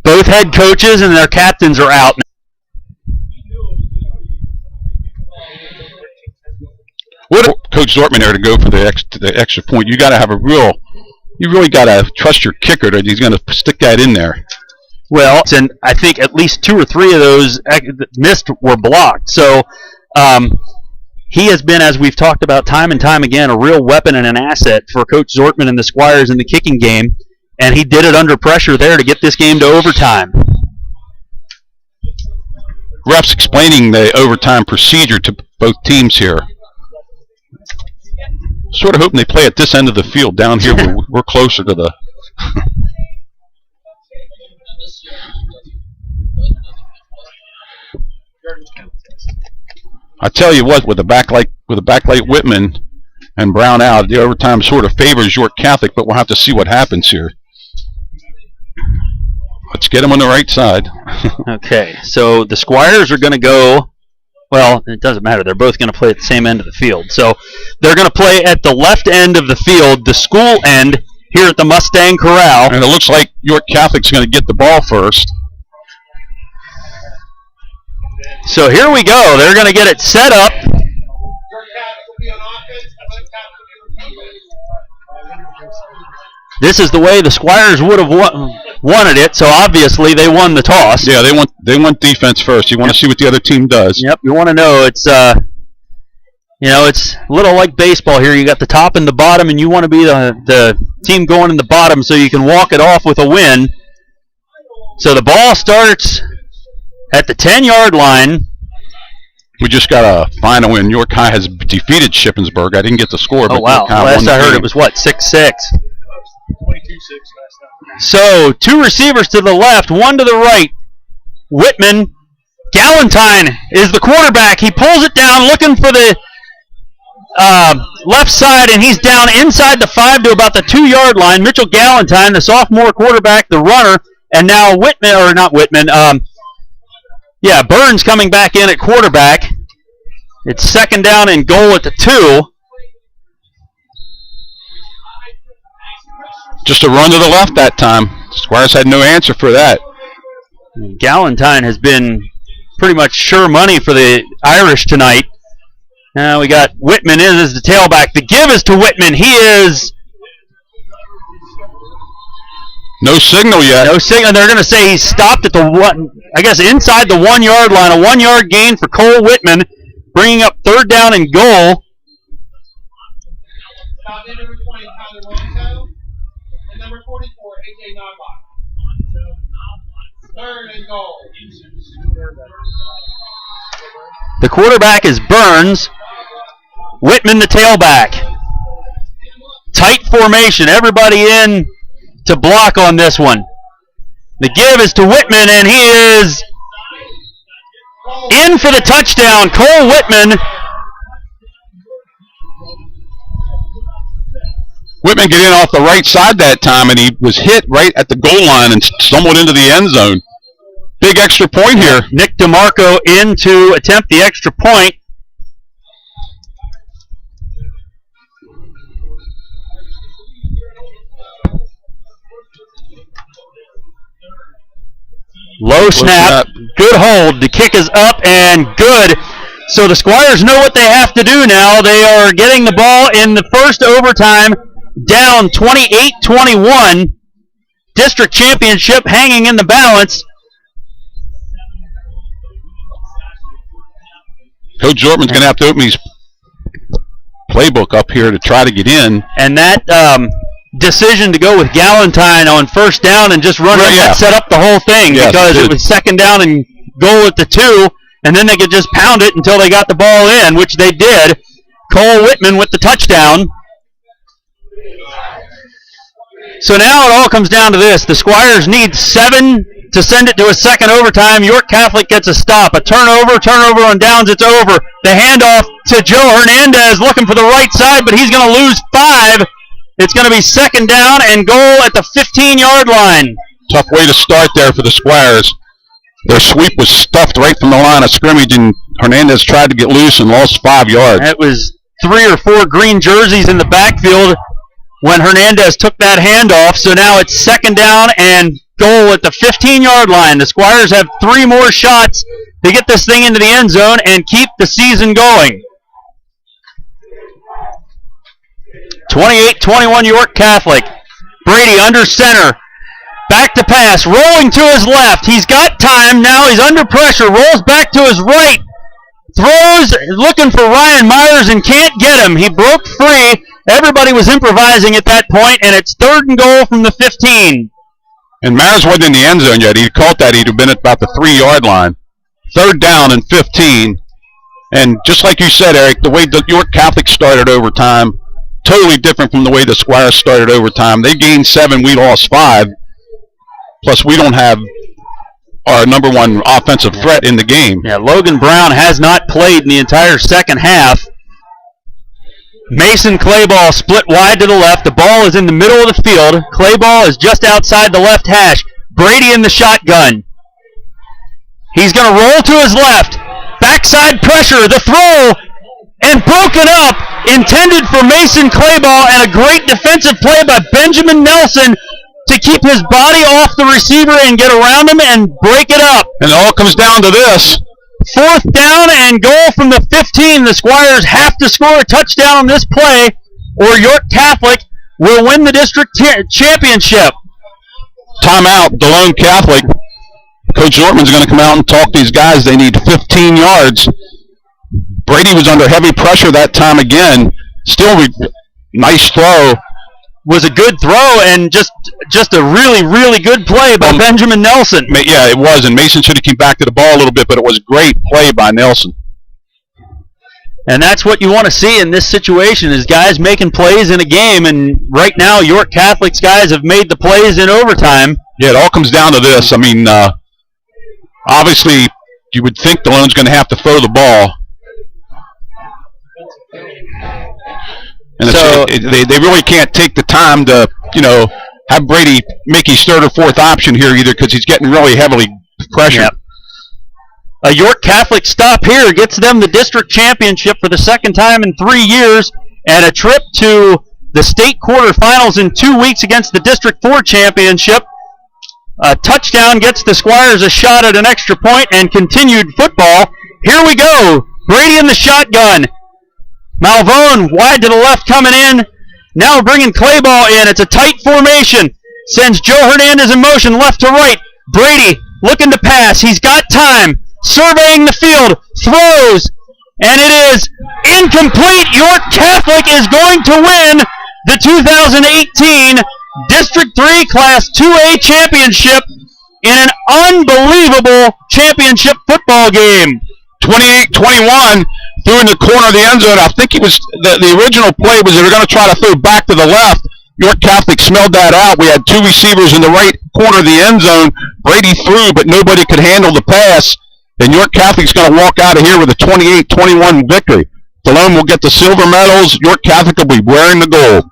Both head coaches and their captains are out. What Coach Zortman there to go for the extra point? You got to have you really got to trust your kicker that he's going to stick that in there. Well, and I think at least 2 or 3 of those missed were blocked. So he has been, as we've talked about time and time again, a real weapon and an asset for Coach Zortman and the Squires in the kicking game. And he did it under pressure there to get this game to overtime. Refs explaining the overtime procedure to both teams here. Sort of hoping they play at this end of the field. Down here, we're closer to the. I tell you what, with a backlight Whitman and Brown out, the overtime sort of favors York Catholic, but we'll have to see what happens here. Let's get them on the right side. Okay, so the Squires are going to go. Well, it doesn't matter. They're both going to play at the same end of the field. So they're going to play at the left end of the field, the school end, here at the Mustang Corral. And it looks like York Catholic's going to get the ball first. So here we go. They're going to get it set up. This is the way the Squires would have wanted it, so obviously they won the toss. Yeah, they want defense first. You want to see what the other team does. Yep, you want to know. It's it's a little like baseball here. You got the top and the bottom, and you want to be the team going in the bottom so you can walk it off with a win. So the ball starts at the 10-yard line. We just got a final win. York High has defeated Shippensburg. I didn't get the score, but wow. Last I heard it was, what, 6-6? 22-6 last time. So 2 receivers to the left, 1 to the right. Whitman. Galentine is the quarterback. He pulls it down looking for the left side, and he's down inside the 5 to about the 2-yard line. Mitchell Galentine, the sophomore quarterback, the runner, and now Burns coming back in at quarterback. It's 2nd down and goal at the 2. Just a run to the left that time. Squires had no answer for that. Galentine has been pretty much sure money for the Irish tonight. Now we got Whitman in as the tailback. The give is to Whitman. He is... No signal yet. No signal. They're going to say he stopped at the inside the 1-yard line. A 1-yard gain for Cole Whitman, bringing up 3rd down and goal. Third and goal. The quarterback is Burns. Whitman, the tailback. Tight formation. Everybody in to block on this one. The give is to Whitman, and he is in for the touchdown. Cole Whitman. Whitman get in off the right side that time, and he was hit right at the goal line and stumbled into the end zone. Big extra point here. Nick DeMarco in to attempt the extra point. Low snap, good hold. The kick is up and good. So the Squires know what they have to do now. They are getting the ball in the first overtime, down 28-21. District championship hanging in the balance. Coach Jortman's going to have to open his playbook up here to try to get in. And that decision to go with Galentine on first down and just run it, that set up the whole thing, because it was second down and goal at the 2, and then they could just pound it until they got the ball in, which they did. Cole Whitman with the touchdown. So now it all comes down to this. The Squires need 7 to send it to a second overtime. York Catholic gets a stop. A turnover on downs, it's over. The handoff to Joe Hernandez looking for the right side, but he's going to lose 5. It's going to be second down and goal at the 15-yard line. Tough way to start there for the Squires. Their sweep was stuffed right from the line of scrimmage, and Hernandez tried to get loose and lost 5 yards. It was 3 or 4 green jerseys in the backfield when Hernandez took that handoff. So now it's second down and goal at the 15-yard line. The Squires have 3 more shots to get this thing into the end zone and keep the season going. 28-21 York Catholic. Brady under center. Back to pass. Rolling to his left. He's got time. Now he's under pressure. Rolls back to his right. Throws, looking for Ryan Myers and can't get him. He broke free. Everybody was improvising at that point, and it's third and goal from the 15. And Myers wasn't in the end zone yet. He caught that. He'd have been at about the 3-yard line. Third down and 15. And just like you said, Eric, the way the York Catholic started overtime, totally different from the way the Squires started overtime. They gained 7, we lost 5. Plus, we don't have our number 1 offensive threat in the game. Yeah, Logan Brown has not played in the entire second half. Mason Clayball split wide to the left. The ball is in the middle of the field. Clayball is just outside the left hash. Brady in the shotgun. He's going to roll to his left. Backside pressure. The throw. And broken up, intended for Mason Clayball, and a great defensive play by Benjamin Nelson to keep his body off the receiver and get around him and break it up. And it all comes down to this. Fourth down and goal from the 15. The Squires have to score a touchdown on this play, or York Catholic will win the district championship. Timeout, Delone Catholic. Coach Zortman's going to come out and talk to these guys. They need 15 yards. Brady was under heavy pressure that time again. Still, nice throw. Was a good throw and just a really, really good play by Benjamin Nelson. Yeah, it was, and Mason should have came back to the ball a little bit, but it was a great play by Nelson. And that's what you want to see in this situation, is guys making plays in a game, and right now York Catholic's guys have made the plays in overtime. Yeah, it all comes down to this. I mean, obviously, you would think Delone's going to have to throw the ball. And so they really can't take the time to, have Brady make his third or fourth option here either, because he's getting really heavily pressured. Yep. A York Catholic stop here gets them the district championship for the second time in 3 years, and a trip to the state quarterfinals in 2 weeks against the District 4 championship. A touchdown gets the Squires a shot at an extra point and continued football. Here we go. Brady in the shotgun. Malvone wide to the left coming in. Now bringing Clayball in. It's a tight formation. Sends Joe Hernandez in motion left to right. Brady looking to pass. He's got time. Surveying the field. Throws. And it is incomplete. York Catholic is going to win the 2018 District 3 Class 2A championship in an unbelievable championship football game. 28-21 threw in the corner of the end zone. I think the original play was they were going to try to throw back to the left. York Catholic smelled that out. We had two receivers in the right corner of the end zone. Brady threw, but nobody could handle the pass. And York Catholic's going to walk out of here with a 28-21 victory. Delone will get the silver medals. York Catholic will be wearing the gold.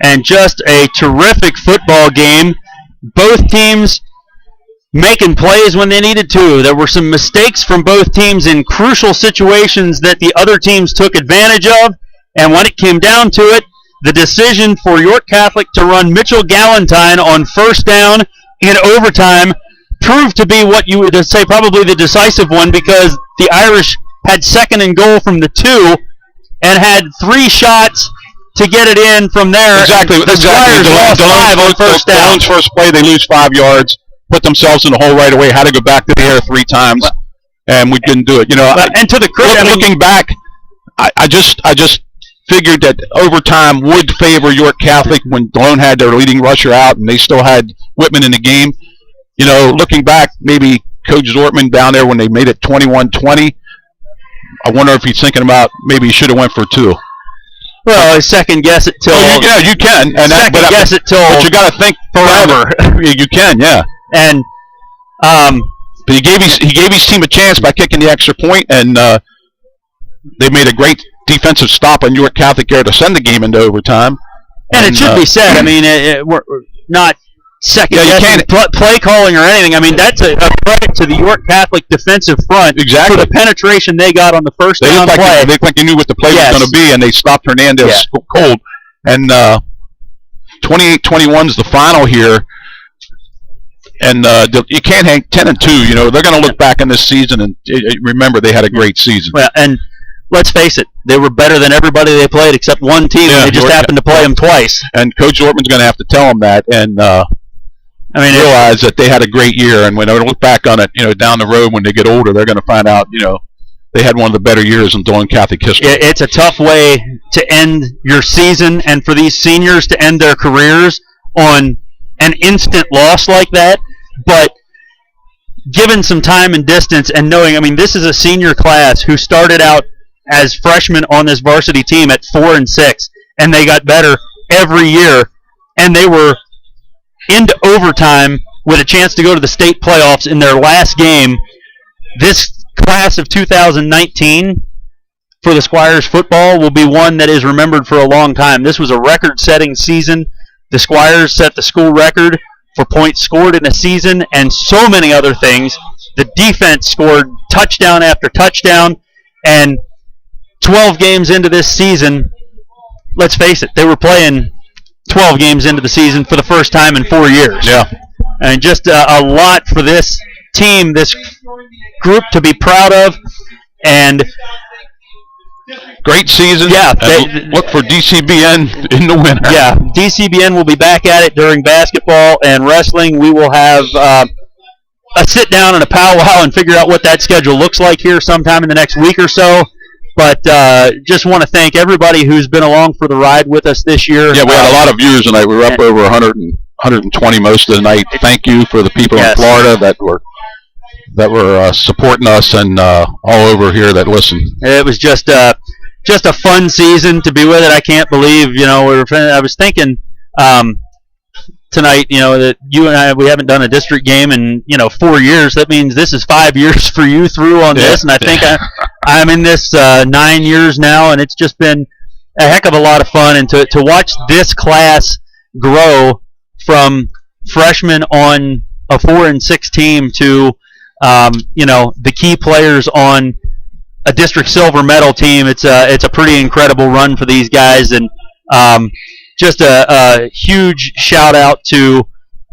And just a terrific football game. Both teams making plays when they needed to. There were some mistakes from both teams in crucial situations that the other teams took advantage of. And when it came down to it, the decision for York Catholic to run Mitchell Galentine on first down in overtime proved to be what you would say probably the decisive one, because the Irish had second and goal from the 2 and had 3 shots to get it in from there. Exactly. The Squires lost 5 on first down. Dalone's first play, they lose 5 yards, put themselves in the hole right away, had to go back to the air 3 times, and we didn't do it. And to the credit, looking back, I just figured that overtime would favor York Catholic when Delone had their leading rusher out and they still had Whitman in the game. Looking back, maybe Coach Zortman down there when they made it 21-20, I wonder if he's thinking about maybe he should have went for 2. Well, second guess it till. Yeah, you can. And guess it till. But you got to think forever. You can, yeah. And but he gave his team a chance by kicking the extra point, and they made a great defensive stop on York Catholic there to send the game into overtime. And it should be said, I mean, we're not second-guessing play calling or anything. I mean, that's a credit to the York Catholic defensive front for the penetration they got on the first down play. They looked like they knew what the play was going to be, and they stopped Hernandez cold. And 28-21 is the final here. And you can't hang 10-2. They're going to look back in this season and remember they had a great season. Well, and let's face it, they were better than everybody they played except one team. Yeah, they just happened to play them twice. And Coach Zortman's going to have to tell them that and realize that they had a great year. And when they look back on it, down the road when they get older, they're going to find out, they had one of the better years in Delone Catholic history. It's a tough way to end your season, and for these seniors to end their careers on an instant loss like that. But given some time and distance and knowing, I mean, this is a senior class who started out as freshmen on this varsity team at 4-6, and they got better every year, and they were into overtime with a chance to go to the state playoffs in their last game. This class of 2019 for the Squires football will be one that is remembered for a long time. This was a record-setting season. The Squires set the school record for points scored in a season and so many other things. The defense scored touchdown after touchdown, and 12 games into this season, let's face it, they were playing 12 games into the season for the first time in 4 years. Yeah. And just a lot for this team, this group to be proud of. And great season. Yeah. Look for DCBN in the winter. Yeah. DCBN will be back at it during basketball and wrestling. We will have a sit down and a powwow and figure out what that schedule looks like here sometime in the next week or so. But just want to thank everybody who's been along for the ride with us this year. Yeah, we had a lot of viewers tonight. We were up over 120 most of the night. Thank you for the people in Florida that were supporting us and all over here that listened. It was just a fun season to be with it. I can't believe, I was thinking tonight, that you and I, we haven't done a district game in, 4 years. That means this is 5 years for you through on this, and I think I'm in this 9 years now, and it's just been a heck of a lot of fun. And to watch this class grow from freshmen on a 4-6 team to, the key players on a district silver medal team, it's a pretty incredible run for these guys, and just a huge shout out to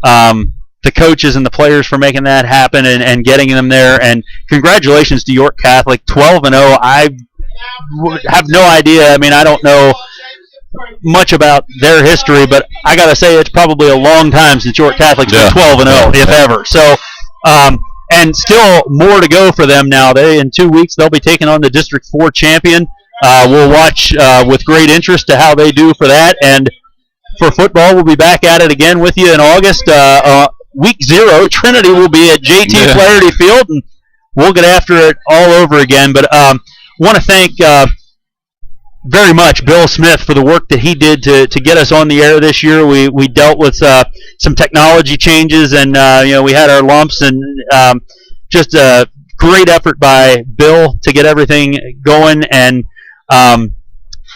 the coaches and the players for making that happen and getting them there. And congratulations to York Catholic, 12-0. I have no idea. I mean, I don't know much about their history, but I got to say it's probably a long time since York Catholic's been 12-0, if ever. So, and still more to go for them now. In 2 weeks, they'll be taking on the District 4 champion. We'll watch with great interest to how they do for that. And for football. We'll be back at it again with you in August. Week 0, Trinity will be at JT Flaherty Field, and we'll get after it all over again. But want to thank very much Bill Smith for the work that he did to get us on the air this year. We dealt with some technology changes, and we had our lumps, and just a great effort by Bill to get everything going. And I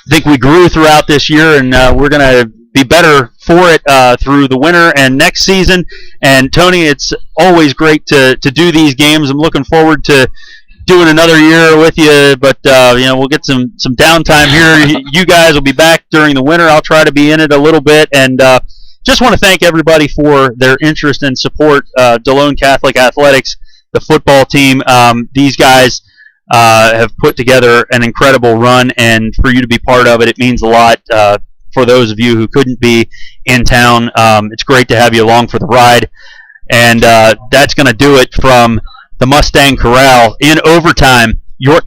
think we grew throughout this year, and we're going to be better for it through the winter and next season. And Tony, it's always great to do these games. I'm looking forward to doing another year with you, but we'll get some downtime here. You guys will be back during the winter. I'll try to be in it a little bit, and just want to thank everybody for their interest and support. Delone Catholic Athletics, the football team, these guys have put together an incredible run, and for you to be part of it, it means a lot. For those of you who couldn't be in town, it's great to have you along for the ride. And that's going to do it from the Mustang Corral. In overtime, York